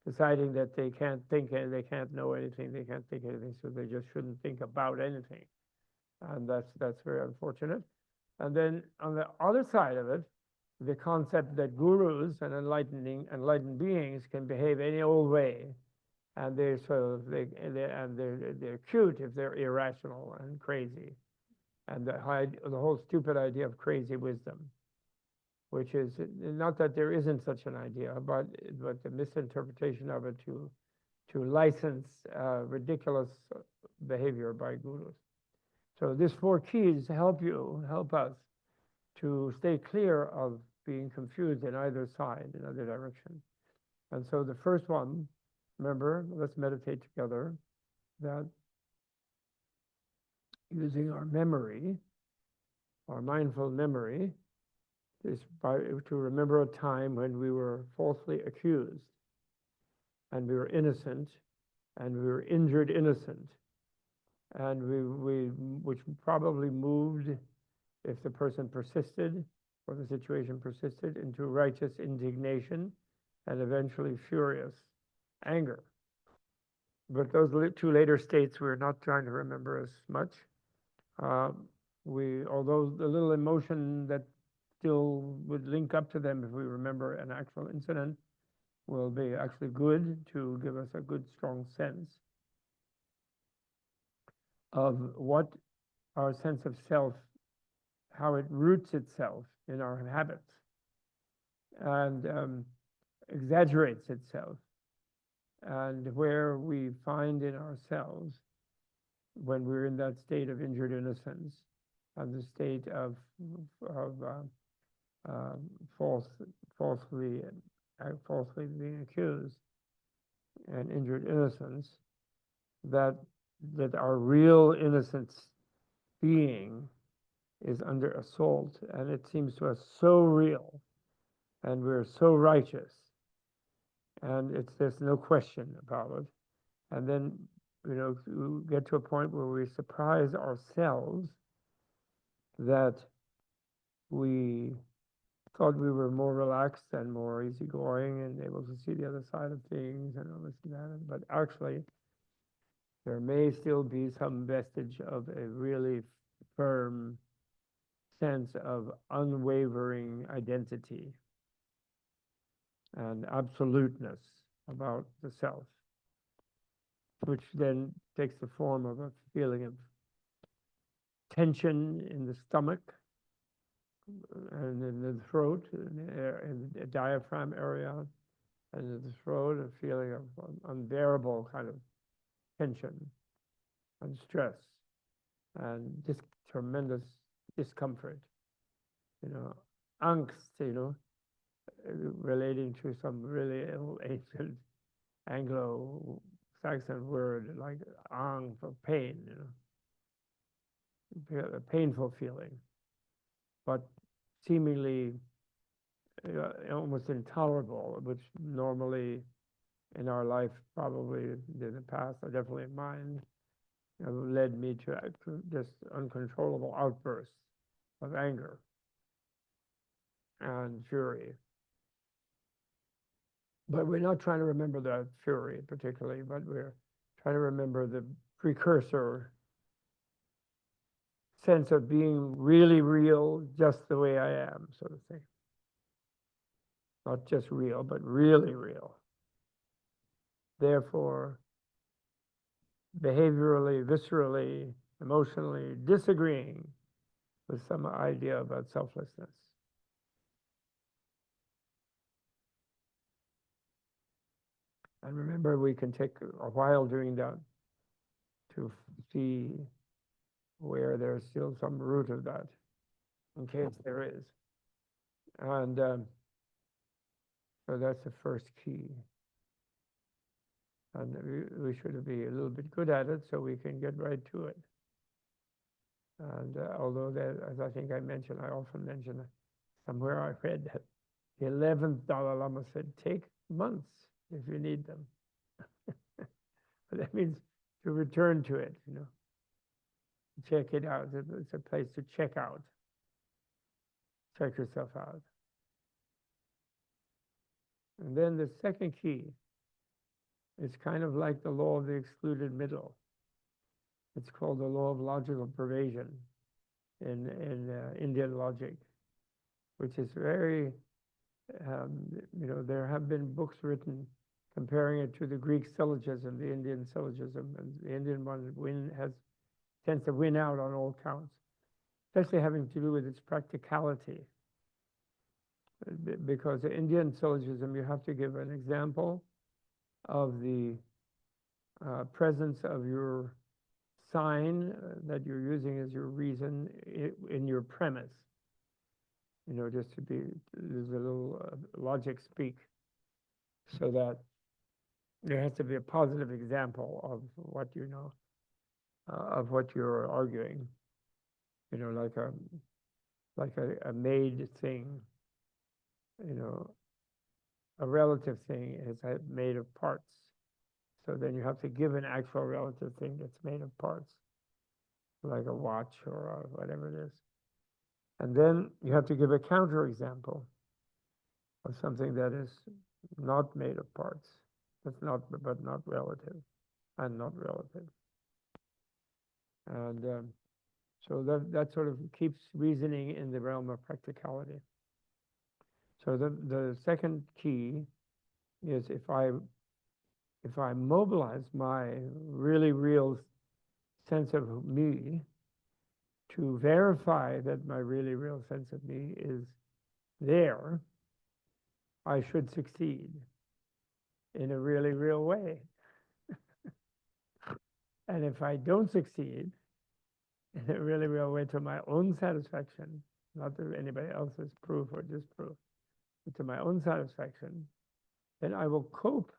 deciding that they can't think and they can't know anything, they can't think anything, so they just shouldn't think about anything. And that's very unfortunate. And then on the other side of it, the concept that gurus and enlightened beings can behave any old way, and they're cute if they're irrational and crazy, and the whole stupid idea of crazy wisdom, which is not that there isn't such an idea, but the misinterpretation of it to license ridiculous behavior by gurus. So these 4 keys help us to stay clear of being confused in either side, in either direction. And so the first one, remember, let's meditate together, that using our memory, our mindful memory, to remember a time when we were falsely accused, and we were innocent, and we were injured innocent, and which probably moved, if the person persisted or the situation persisted, into righteous indignation and eventually furious anger. But those two later states we're not trying to remember as much. Although the little emotion that still would link up to them if we remember an actual incident will be actually good to give us a good, strong sense of what our sense of self, how it roots itself in our habits and exaggerates itself, and where we find in ourselves when we're in that state of injured innocence and the state of falsely being accused and injured innocence, that our real innocence being is under assault, and it seems to us so real, and we're so righteous, and there's no question about it. And then, we get to a point where we surprise ourselves that we thought we were more relaxed and more easygoing and able to see the other side of things and all this and that. But actually, there may still be some vestige of a really firm sense of unwavering identity and absoluteness about the self, which then takes the form of a feeling of tension in the stomach and in the throat, in the diaphragm area, and in the throat, a feeling of unbearable kind of tension and stress and tremendous discomfort, angst, relating to some really ancient Anglo-Saxon word like ang for pain, a painful feeling, but seemingly almost intolerable, which normally in our life, probably in the past, or definitely in mine, led me to just uncontrollable outbursts of anger and fury. But we're not trying to remember that fury particularly, but we're trying to remember the precursor sense of being really real, just the way I am, sort of thing. Not just real, but really real. Therefore, behaviorally, viscerally, emotionally disagreeing with some idea about selflessness. And remember, we can take a while doing that to see where there's still some root of that, in case there is. And so that's the first key. And we should be a little bit good at it so we can get right to it. And although that, as I think I mentioned, I often mention somewhere I read that the 11th Dalai Lama said, take months if you need them. But that means to return to it, check it out. It's a place to check out. Check yourself out. And then the second key is kind of like the law of the excluded middle. It's called the law of logical pervasion in Indian logic, which is very, there have been books written comparing it to the Greek syllogism, the Indian syllogism, and the Indian one tends to win out on all counts, especially having to do with its practicality. Because the Indian syllogism, you have to give an example of the presence of your sign that you're using as your reason in your premise. Just to there's a little logic speak, so that there has to be a positive example of what of what you're arguing. Like a made thing you know, a relative thing is made of parts. So then you have to give an actual relative thing that's made of parts, like a watch or whatever it is. And then you have to give a counterexample of something that is not made of parts, but not relative, and not relative. And so that sort of keeps reasoning in the realm of practicality. So the second key is if I mobilize my really real sense of me to verify that my really real sense of me is there, I should succeed in a really real way. And if I don't succeed in a really real way to my own satisfaction, not to anybody else's proof or disproof, but to my own satisfaction, then I will cope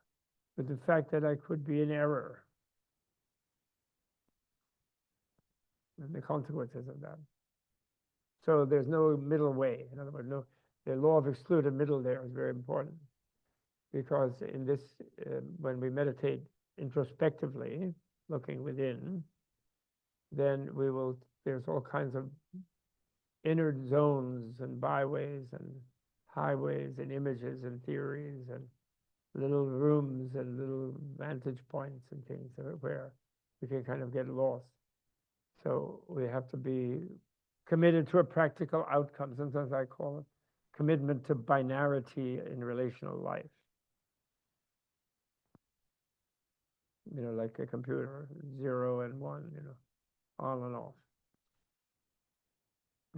with the fact that I could be in error and the consequences of that. So there's no middle way. In other words, the law of excluded middle there is very important, because in this, when we meditate introspectively, looking within, then there's all kinds of inner zones and byways and highways and images and theories and little rooms and little vantage points and things where we can kind of get lost. So we have to be committed to a practical outcome. Sometimes I call it commitment to binarity in relational life. You know, like a computer, 0 and 1, you know, on and off.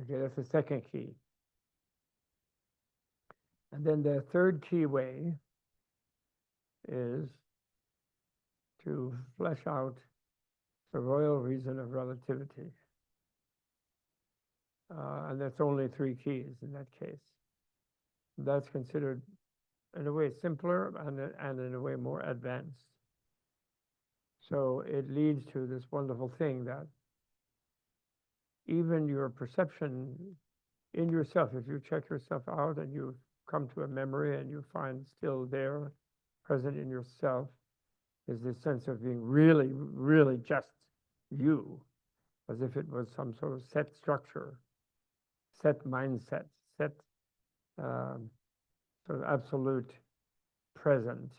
Okay, that's the second key. And then the third key way is to flesh out the royal reason of relativity. And that's only 3 keys in that case. That's considered, in a way, simpler and in a way more advanced. So it leads to this wonderful thing that even your perception in yourself, if you check yourself out and you come to a memory and you find still there, present in yourself, is this sense of being really, really just you, as if it was some sort of set structure, set mindset, set sort of absolute present,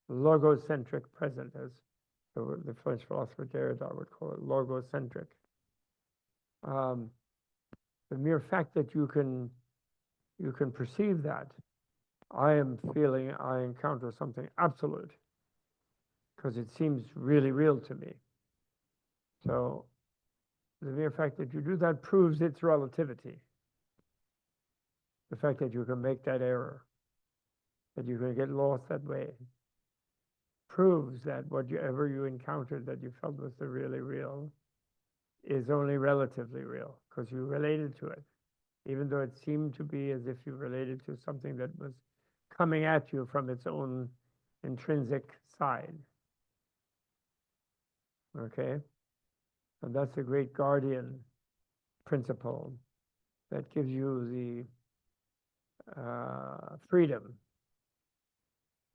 logocentric present, as the French philosopher Derrida would call it, logocentric. The mere fact that you can perceive that, I am feeling I encounter something absolute, because it seems really real to me. So the mere fact that you do that proves its relativity. The fact that you can make that error, that you can get lost that way, proves that whatever you encountered that you felt was the really real is only relatively real, because you related to it, even though it seemed to be as if you related to something that was coming at you from its own intrinsic side. Okay? And that's a great guardian principle that gives you the freedom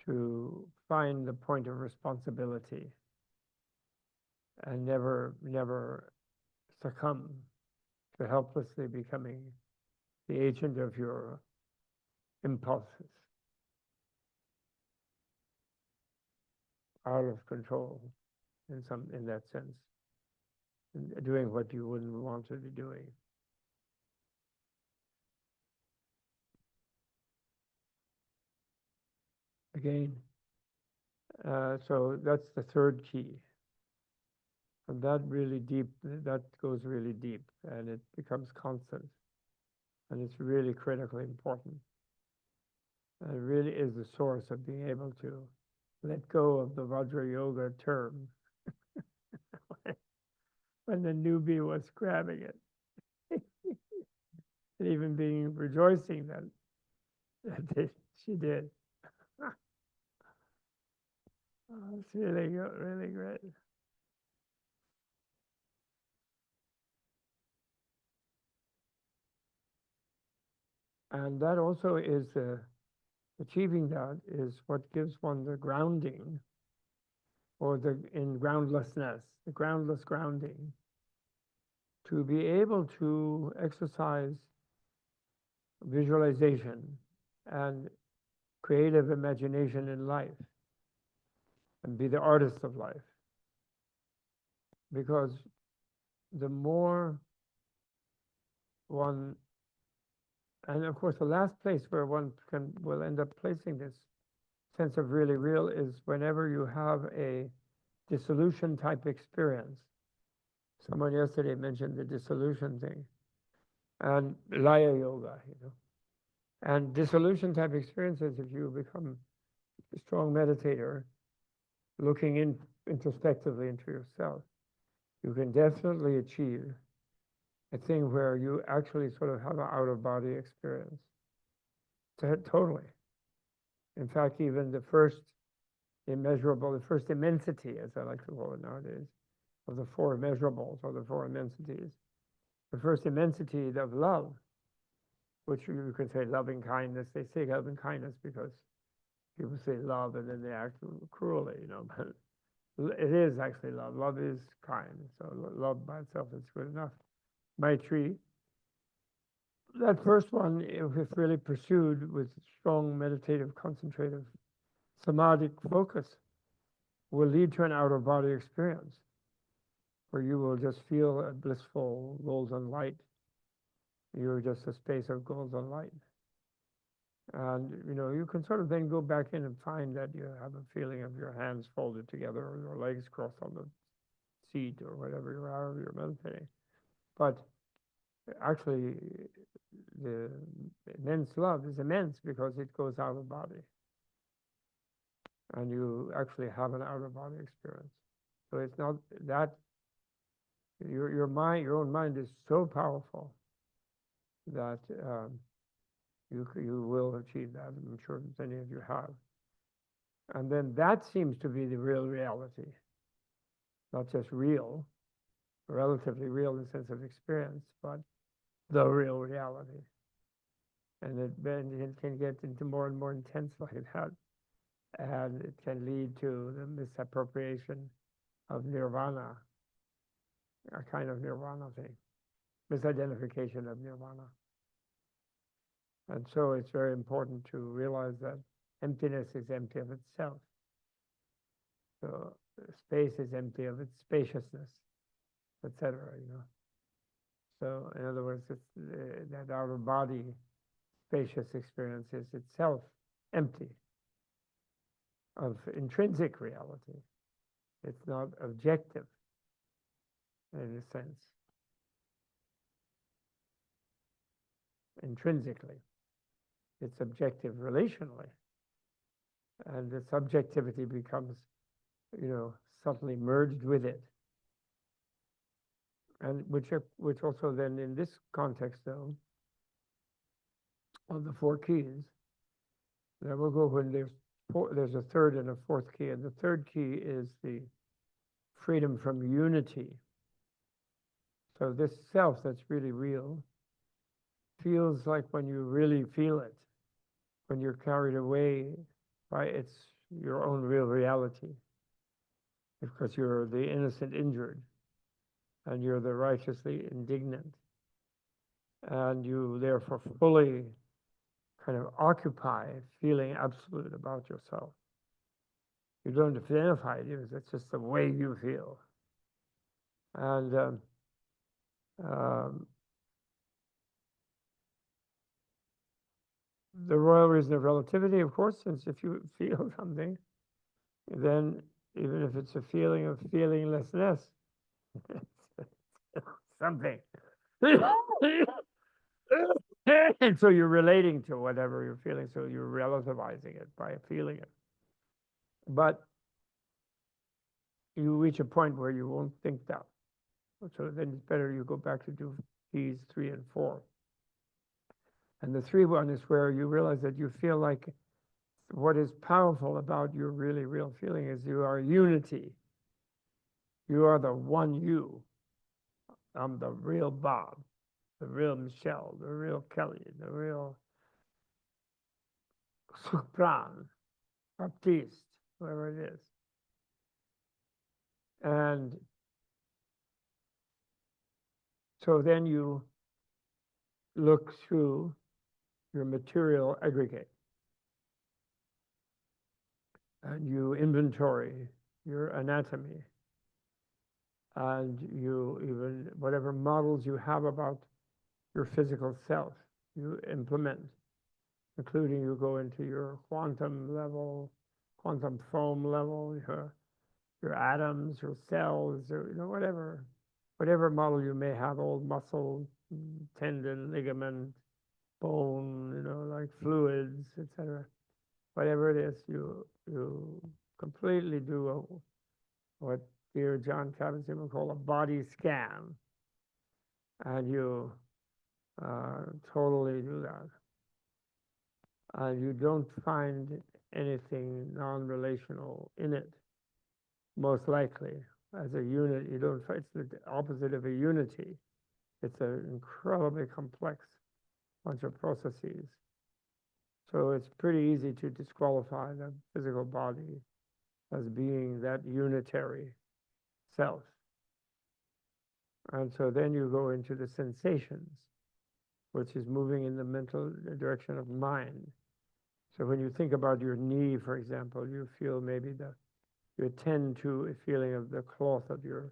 to find the point of responsibility and never succumb to helplessly becoming the agent of your impulses, out of control in that sense, and doing what you wouldn't want to be doing. Again, so that's the third key. And that goes really deep, and it becomes constant. And it's really critically important. And it really is the source of being able to let go of the Vajra Yoga term when the newbie was grabbing it. And even rejoicing that she did. Oh, it's really good, really great. And that also is achieving that is what gives one the grounding, or in groundlessness, the groundless grounding, to be able to exercise visualization and creative imagination in life and be the artist of life. Because the more one, and of course the last place where one will end up placing this sense of really real is whenever you have a dissolution type experience. Someone yesterday mentioned the dissolution thing, and Laya Yoga, and dissolution type experiences. If you become a strong meditator, looking introspectively into yourself, you can definitely achieve a thing where you actually sort of have an out-of-body experience. Totally. In fact, even the first immeasurable, the first immensity, as I like to call it nowadays, of the four immeasurables or the four immensities, the first immensity of love, which you could say loving kindness. They say loving kindness because people say love and then they act cruelly, but it is actually love. Love is kind. So love by itself is good enough. Maitri, that first one, if really pursued with strong meditative, concentrative, samadhic focus, will lead to an out-of-body experience where you will just feel a blissful golden light. You're just a space of golden light. And, you can sort of then go back in and find that you have a feeling of your hands folded together or your legs crossed on the seat or whatever you're meditating. But actually, the immense love is immense because it goes out of body. And you actually have an out-of-body experience. So it's not that, your mind, your own mind is so powerful that you will achieve that. I'm sure many of you have. And then that seems to be the real reality, not just real, relatively real in the sense of experience, but the real reality. And it can get into more and more intense like that. And it can lead to the misappropriation of nirvana, a kind of nirvana thing, misidentification of nirvana. And so it's very important to realize that emptiness is empty of itself. So space is empty of its spaciousness, etc. So in other words, it's, that out-of-body spacious experience is itself empty of intrinsic reality. It's not objective in a sense, intrinsically. It's objective relationally. And the subjectivity becomes, subtly merged with it. And which also then in this context though, of the four keys, then we'll go when there's a third and a fourth key. And the third key is the freedom from unity. So this self that's really real feels like when you really feel it, when you're carried away by your own real reality. Because you're the innocent injured and you're the righteously indignant. And you therefore fully kind of occupy feeling absolute about yourself. You don't identify it, it's just the way you feel. And the royal reason of relativity, of course, since if you feel something, then even if it's a feeling of feelinglessness, something. And so you're relating to whatever you're feeling, so you're relativizing it by feeling it. But you reach a point where you won't think that. So then it's better you go back to do keys 3 and 4. And the 3 one is where you realize that you feel like what is powerful about your really real feeling is you are unity. You are the one you. I'm the real Bob, the real Michelle, the real Kelly, the real Sukpran, Baptiste, whoever it is. And so then you look through your material aggregate and you inventory your anatomy and you even whatever models you have about your physical self, you implement, including you go into your quantum level, quantum foam level, your atoms, your cells, or whatever model you may have, old muscle, tendon, ligament, bone, like fluids, etc. Whatever it is, you completely do what dear John Kabat-Zinn would call a body scan, and you totally do that. You don't find anything non-relational in it. Most likely, as a unit, you don't. It's the opposite of a unity. It's an incredibly complex bunch of processes. So it's pretty easy to disqualify the physical body as being that unitary self. And so then you go into the sensations, which is moving in the mental direction of mind. So when you think about your knee, for example, you feel maybe you attend to a feeling of the cloth of your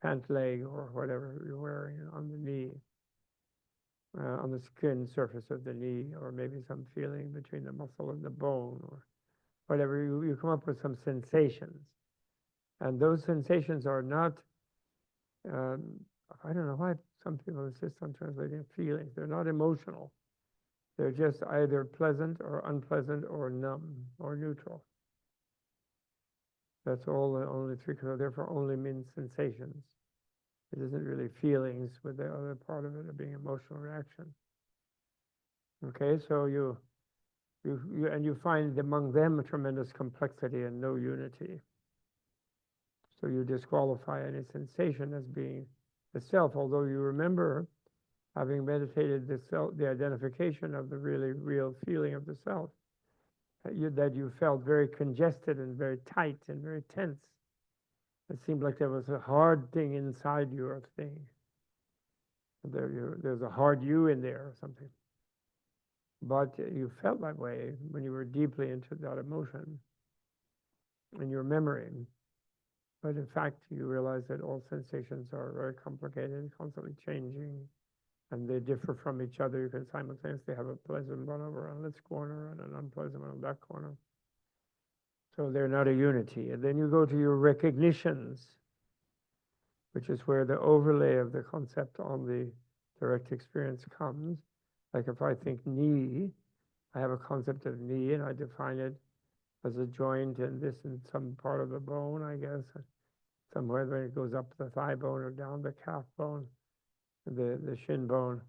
pant leg or whatever you're wearing on the knee, on the skin surface of the knee, or maybe some feeling between the muscle and the bone, or whatever. You come up with some sensations. And those sensations are not, I don't know why some people insist on translating feelings. They're not emotional. They're just either pleasant or unpleasant or numb or neutral. That's all the only three, so therefore only means sensations. It isn't really feelings, with the other part of it being emotional reaction. Okay, so you find among them a tremendous complexity and no unity. So you disqualify any sensation as being the self, although you remember having meditated the identification of the really real feeling of the self, that you felt very congested and very tight and very tense. It seemed like there was a hard thing inside your thing. There's a hard you in there or something. But you felt that way when you were deeply into that emotion in your memory. But in fact, you realize that all sensations are very complicated, constantly changing, and they differ from each other. You can simultaneously have a pleasant one over on this corner and an unpleasant one on that corner. So they're not a unity. And then you go to your recognitions, which is where the overlay of the concept on the direct experience comes. Like if I think knee, I have a concept of knee, and I define it as a joint in some part of the bone, I guess, somewhere when it goes up the thigh bone or down the calf bone, the shin bone.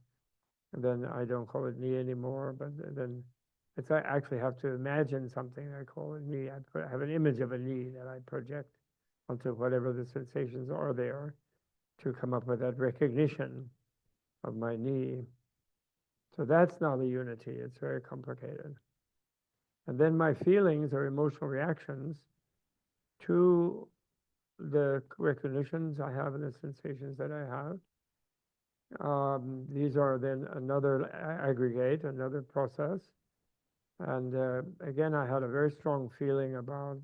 And then I don't call it knee anymore, but then I actually have to imagine something I call a knee. I have an image of a knee that I project onto whatever the sensations are there to come up with that recognition of my knee. So that's not a unity. It's very complicated. And then my feelings or emotional reactions to the recognitions I have and the sensations that I have. These are then another aggregate, another process. And again, I had a very strong feeling about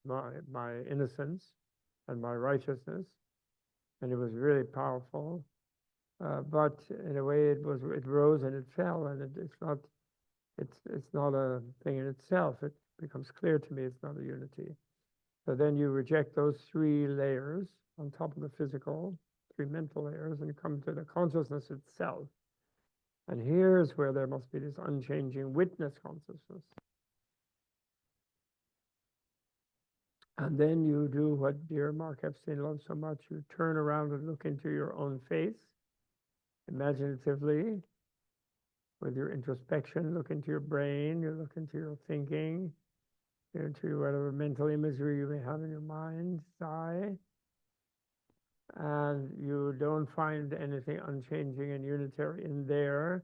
my innocence and my righteousness, and it was really powerful. But in a way, it rose and it fell, and it's not a thing in itself. It becomes clear to me it's not a unity. So then you reject those three layers on top of the physical, three mental layers, and you come to the consciousness itself. And here's where there must be this unchanging witness consciousness. And then you do what dear Mark Epstein loves so much. You turn around and look into your own face, imaginatively, with your introspection. Look into your brain, you look into your thinking, into whatever mental imagery you may have in your mind's eye. And you don't find anything unchanging and unitary in there.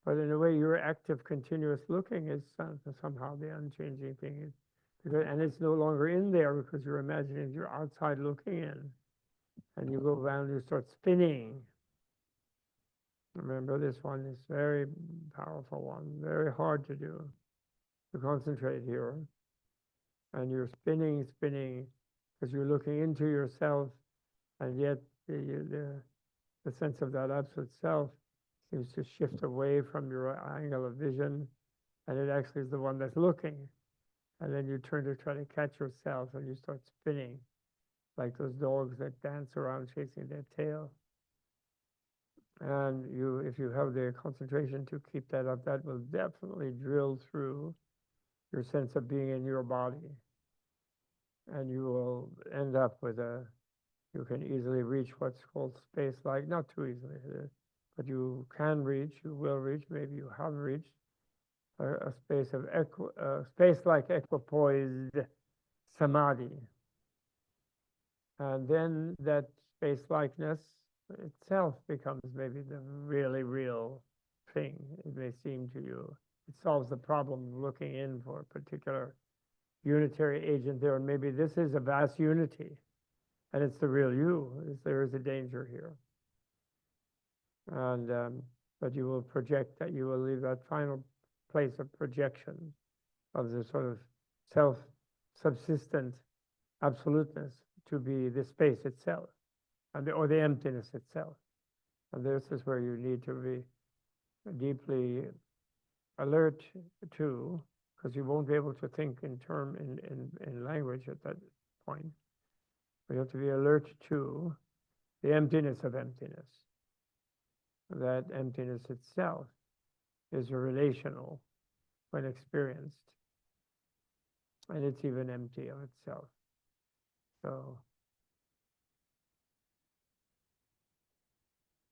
But in a way, your active, continuous looking is somehow the unchanging thing. And it's no longer in there because you're imagining you're outside looking in. And you go around, you start spinning. Remember, this one is very powerful one, very hard to do, to concentrate here. And you're spinning, because you're looking into yourself, and yet the sense of that absolute self seems to shift away from your angle of vision, and it actually is the one that's looking. And then you turn to try to catch yourself, and you start spinning, like those dogs that dance around chasing their tail. And if you have the concentration to keep that up, that will definitely drill through your sense of being in your body. And you will end up with you can easily reach what's called space-like, not too easily, but you can reach, you will reach, maybe you have reached a space of space-like equipoised samadhi. And then that space-likeness itself becomes maybe the really real thing, it may seem to you. It solves the problem of looking in for a particular unitary agent there, and maybe this is a vast unity, and it's the real you. There is a danger here. And but you will project that, you will leave that final place of projection of the sort of self-subsistent absoluteness to be the space itself, or the emptiness itself. And this is where you need to be deeply alert to, because you won't be able to think in language at that point. We have to be alert to the emptiness of emptiness. That emptiness itself is relational when experienced, and it's even empty of itself. So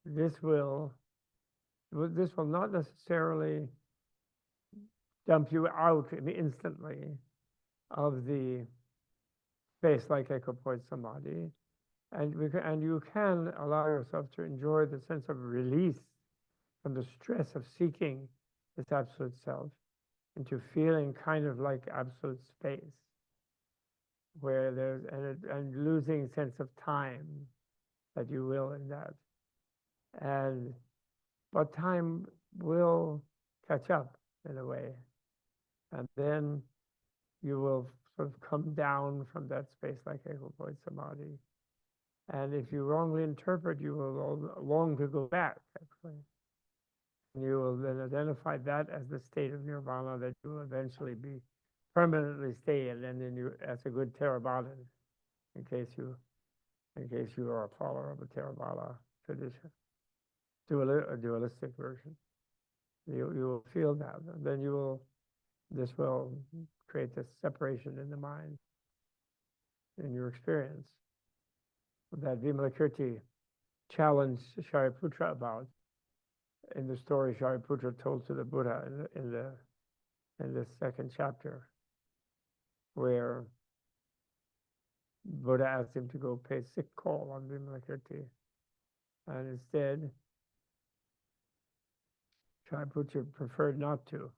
this will not necessarily dump you out instantly of the space-like equipoise samadhi, and you can allow yourself to enjoy the sense of release from the stress of seeking this absolute self into feeling kind of like absolute space, where there's and losing sense of time that you will in that, but time will catch up in a way, and then you will sort of come down from that space like equipoise samadhi. And if you wrongly interpret, you will long to go back, actually. And you will then identify that as the state of nirvana that you will eventually be permanently stay in, and then as a good Theravada, in case you are a follower of a Theravada tradition, a dualistic version. You will feel that, and then this will create this separation in the mind, in your experience, that Vimalakirti challenged Shariputra about in the story Shariputra told to the Buddha in the second chapter, where Buddha asked him to go pay sick call on Vimalakirti, and instead Shariputra preferred not to.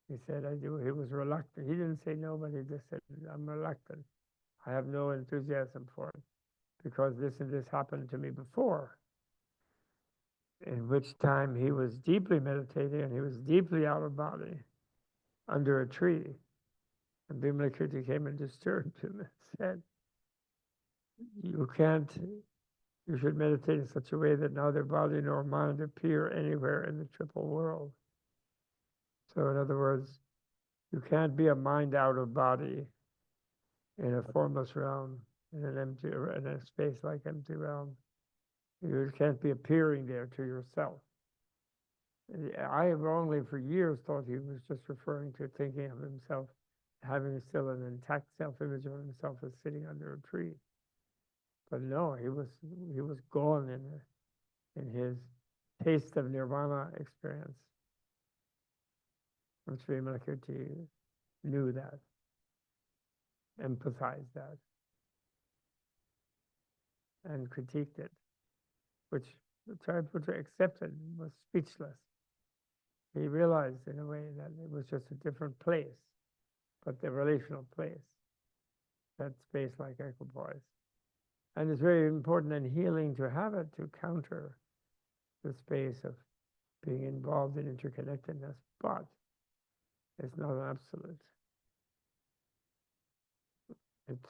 He said, he was reluctant. He didn't say no, but he just said, I'm reluctant. I have no enthusiasm for it, because this and this happened to me before, in which time he was deeply meditating and he was deeply out of body under a tree. And Vimalakirti came and disturbed him and said, you should meditate in such a way that neither body nor mind appear anywhere in the triple world. So in other words, you can't be a mind out of body in a formless realm, in a space like empty realm. You can't be appearing there to yourself. I wrongly for years thought he was just referring to thinking of himself, having still an intact self-image of himself as sitting under a tree. But no, he was gone in his taste of nirvana experience. And Sri Vimalakirti knew that, empathized that, and critiqued it, which Shariputra accepted, was speechless. He realized in a way that it was just a different place, but the relational place, that space like equipoise. And it's very important and healing to have it to counter the space of being involved in interconnectedness, but it's not an absolute. It's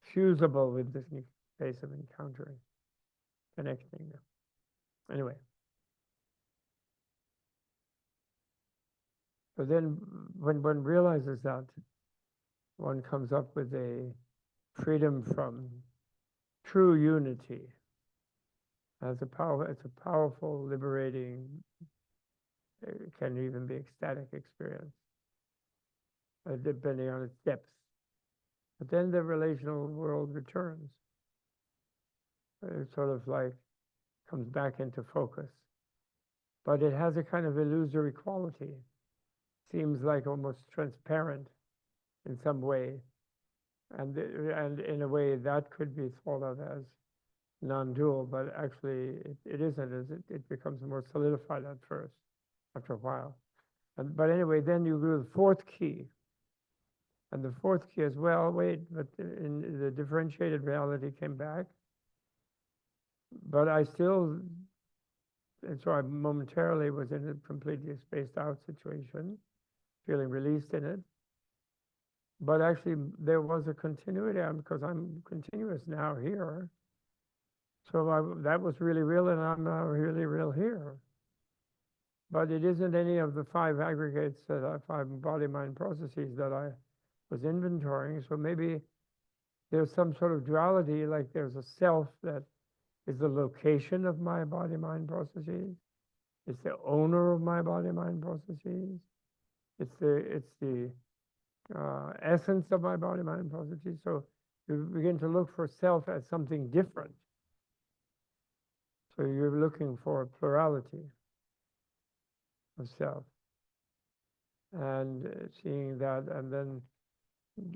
fusible with this new space of encountering, connecting. Anyway. But then when one realizes that, one comes up with a freedom from true unity. It's a powerful, liberating, it can even be ecstatic experience, depending on its depth. But then the relational world returns. It sort of like comes back into focus. But it has a kind of illusory quality. Seems like almost transparent in some way. And in a way that could be thought of as non-dual, but actually it isn't. It becomes more solidified at first, after a while. But anyway, then you do the fourth key. And the fourth key is, well, wait, but in the differentiated reality came back. But I still, and so I momentarily was in a completely spaced out situation, feeling released in it. But actually there was a continuity because I'm continuous now here. So that was really real, and I'm now really real here. But it isn't any of the five aggregates, five body-mind processes that I was inventorying. So maybe there's some sort of duality, like there's a self that is the location of my body-mind processes. It's the owner of my body-mind processes. It's the essence of my body-mind processes. So you begin to look for self as something different. So you're looking for a plurality of self. And seeing that, and then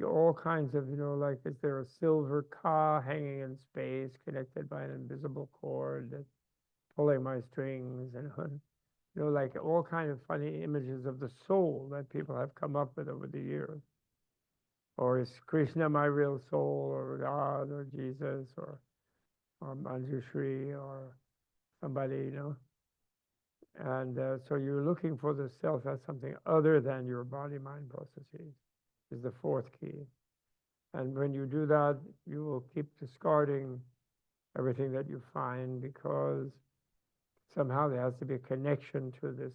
all kinds of, like, is there a silver car hanging in space connected by an invisible cord that's pulling my strings, and like all kind of funny images of the soul that people have come up with over the years. Or is Krishna my real soul, or God, or Jesus, or Manjushri, or somebody, And so you're looking for the self as something other than your body-mind processes, is the fourth key. And when you do that, you will keep discarding everything that you find, because somehow there has to be a connection to this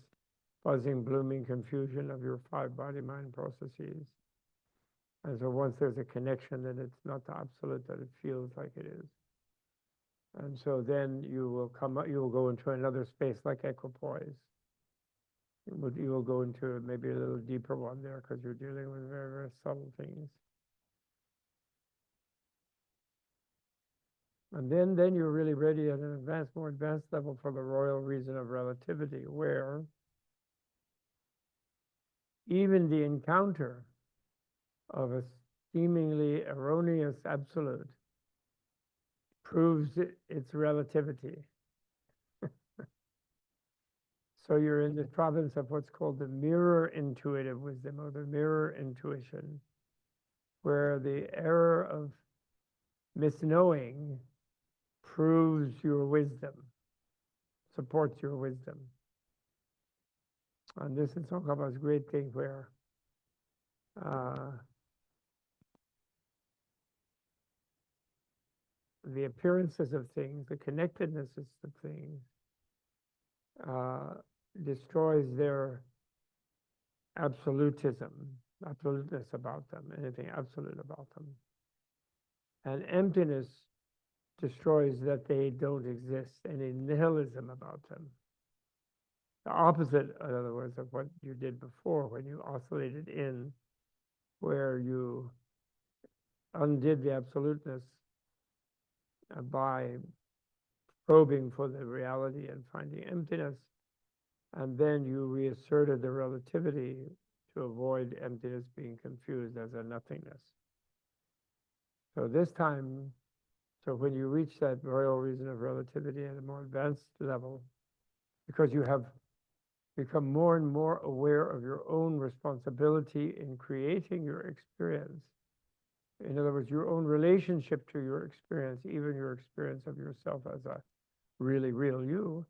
buzzing, blooming confusion of your five body-mind processes. And so once there's a connection, then it's not the absolute that it feels like it is. And so then you will go into another space like equipoise. You will go into maybe a little deeper one there, because you're dealing with very, very subtle things. And then you're really ready at an more advanced level for the royal reason of relativity, where even the encounter of a seemingly erroneous absolute proves its relativity. So you're in the province of what's called the mirror intuitive wisdom, or the mirror intuition, where the error of misknowing proves your wisdom, supports your wisdom. And this is Tsongkhapa's great thing, where the appearances of things, the connectednesses of things, destroys their absoluteness about them, anything absolute about them. And emptiness destroys that they don't exist, any nihilism about them. The opposite, in other words, of what you did before when you oscillated in, where you undid the absoluteness by probing for the reality and finding emptiness, and then you reasserted the relativity to avoid emptiness being confused as a nothingness. So this time, when you reach that royal reason of relativity at a more advanced level, because you have become more and more aware of your own responsibility in creating your experience. In other words, your own relationship to your experience, even your experience of yourself as a really real you,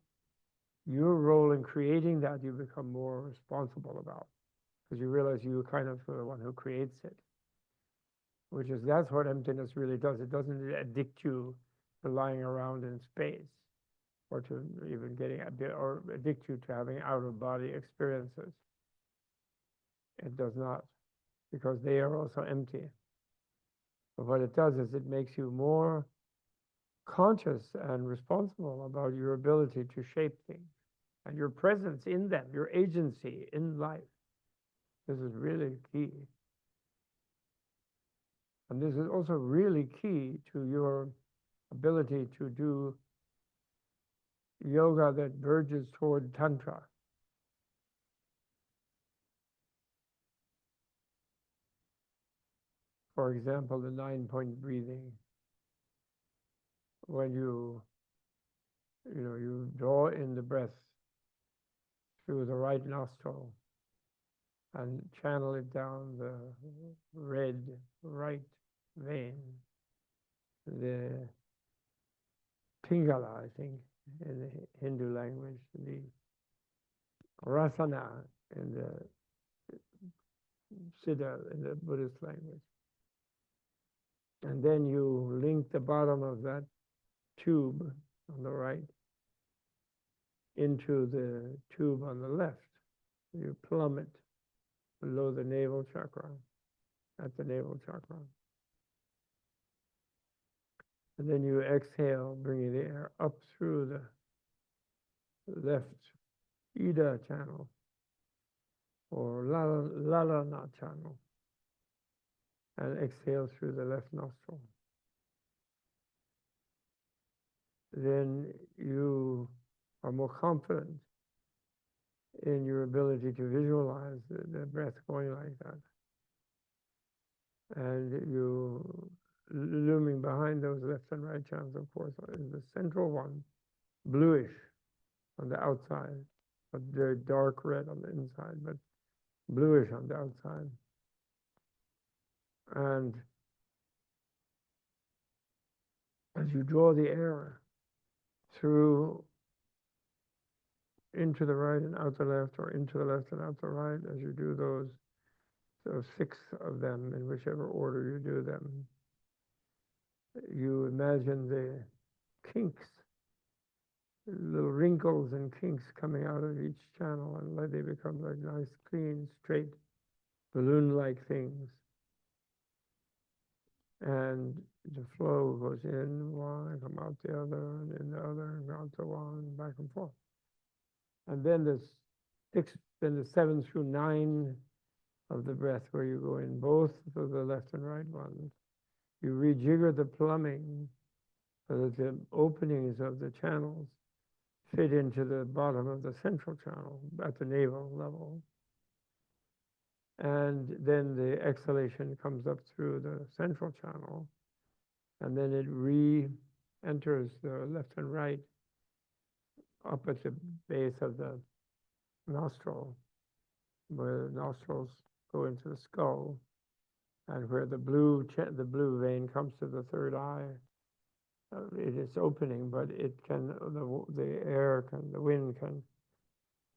your role in creating that you become more responsible about, because you realize you kind of the one who creates it, that's what emptiness really does. It doesn't addict you to lying around in space, or to even getting a bit, or addict you to having out-of-body experiences. It does not, because they are also empty. But what it does is it makes you more conscious and responsible about your ability to shape things and your presence in them, your agency in life. This is really key. And this is also really key to your ability to do yoga that verges toward Tantra. For example, the 9-point breathing. When you draw in the breath through the right nostril and channel it down the red right vein, the Pingala, I think, in the Hindu language, the Rasana in the Siddha in the Buddhist language. And then you link the bottom of that tube on the right into the tube on the left. You plumb it below the navel chakra, at the navel chakra. And then you exhale, bringing the air up through the left Ida channel, or Lalana channel, and exhale through the left nostril. Then you are more confident in your ability to visualize the breath going like that. And you, looming behind those left and right channels, of course, is the central one, bluish on the outside, but very dark red on the inside, but bluish on the outside. And as you draw the air through into the right and out the left, or into the left and out the right, as you do those 6 of them, in whichever order you do them, you imagine the kinks, little wrinkles and kinks coming out of each channel, and let they become like nice, clean, straight, balloon-like things. And the flow goes in one, come out the other, and in the other, and out to one, back and forth. And then the 7 through 9 of the breath, where you go in both of the left and right ones. You rejigger the plumbing so that the openings of the channels fit into the bottom of the central channel at the navel level. And then the exhalation comes up through the central channel, and then it re-enters the left and right up at the base of the nostril, where the nostrils go into the skull, and where the blue vein comes to the third eye. It is opening, but it can, the wind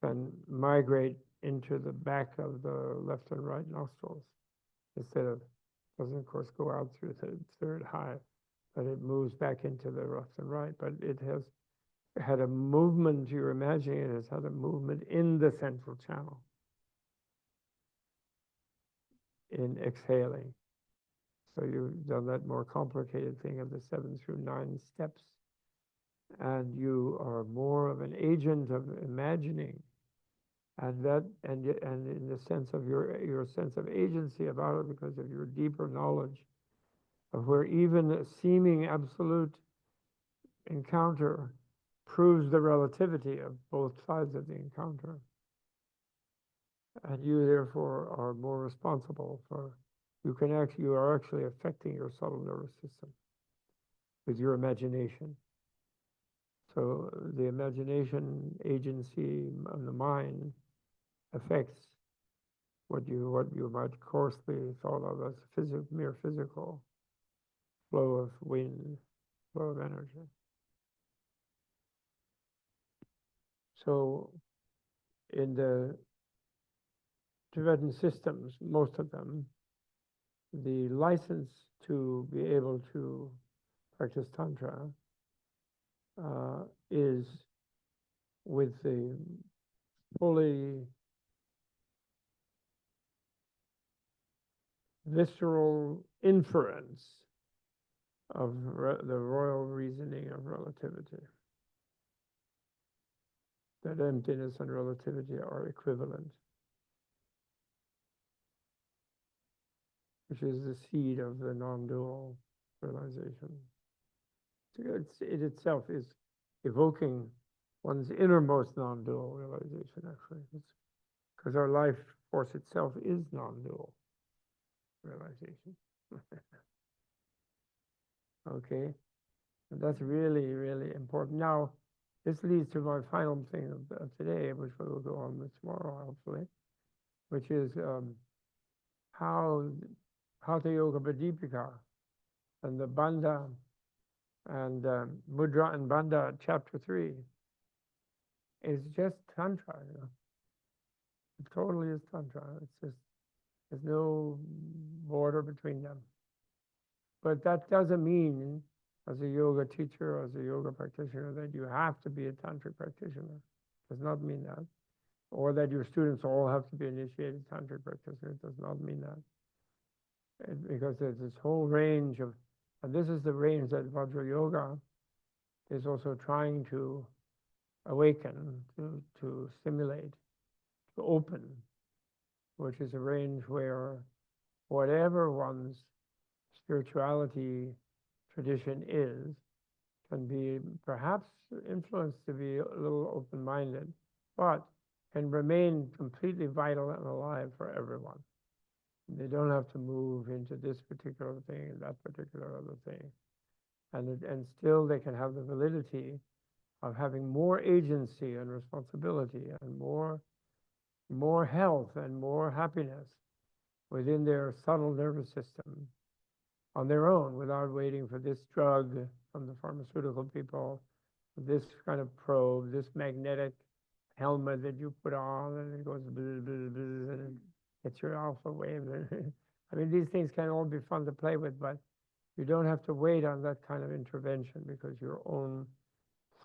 can migrate into the back of the left and right nostrils, doesn't of course go out through the third eye, but it moves back into the left and right. But it has had a movement, you're imagining it has had a movement in the central channel in exhaling. So you've done that more complicated thing of the 7 through 9 steps, and you are more of an agent of imagining, and in the sense of your sense of agency about it, because of your deeper knowledge of where even a seeming absolute encounter proves the relativity of both sides of the encounter. And you therefore are more responsible for, you are actually affecting your subtle nervous system with your imagination. So the imagination agency of the mind affects what you might coarsely thought of as mere physical flow of wind, flow of energy. So in the Tibetan systems, most of them, the license to be able to practice Tantra is with the fully visceral inference of the royal reasoning of relativity. That emptiness and relativity are equivalent, which is the seed of the non-dual realization. It itself is evoking one's innermost non-dual realization, actually. Because our life force itself is non-dual realization. Okay, and that's really, really important. Now, this leads to my final thing of today, which we will go on with tomorrow, hopefully, which is how Hatha Yoga Pradipika and the Bandha and Mudra and Bandha chapter 3 is just Tantra, you know. It totally is Tantra. It's just, there's no border between them. But that doesn't mean, as a yoga teacher, as a yoga practitioner, that you have to be a tantric practitioner. Does not mean that. Or that your students all have to be initiated tantric practitioners. Does not mean that. Because there's this whole range of, and this is the range that Vajra Yoga is also trying to awaken, to stimulate, to open, which is a range where whatever one's spirituality tradition is, can be perhaps influenced to be a little open-minded, but can remain completely vital and alive for everyone. They don't have to move into this particular thing and that particular other thing. And still they can have the validity of having more agency and responsibility and more health and more happiness within their subtle nervous system on their own, without waiting for this drug from the pharmaceutical people, this kind of probe, this magnetic helmet that you put on, and it goes blah, blah, blah, and it gets your alpha wave. I mean, these things can all be fun to play with, but you don't have to wait on that kind of intervention, because your own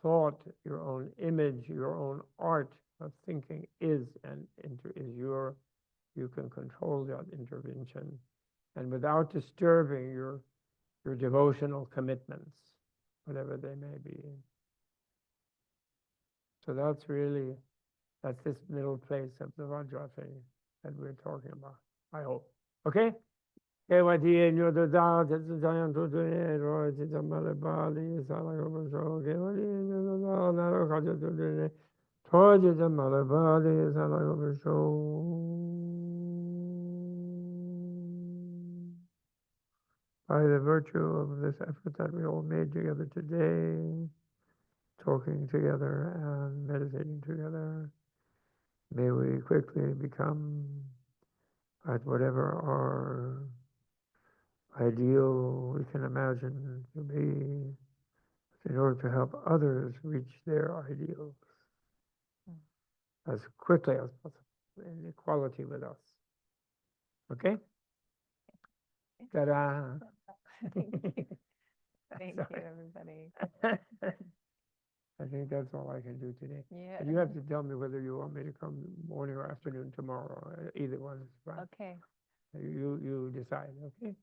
thought, your own image, your own art of thinking is you can control that intervention, and without disturbing your devotional commitments, whatever they may be. So that's this middle place of the Vajra thing that we're talking about, I hope. Okay? By the virtue of this effort that we all made together today, talking together and meditating together, may we quickly become at whatever our ideal we can imagine to be, in order to help others reach their ideals as quickly as possible, in equality with us. Okay? Ta-da! Thank you. Thank you, Sorry. everybody. I think that's all I can do today. Yeah. And you have to tell me whether you want me to come morning or afternoon tomorrow. Either one is fine. Okay, You decide, okay?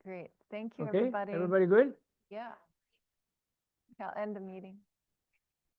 great. Thank you, Okay, everybody. everybody good? Yeah. I'll end the meeting.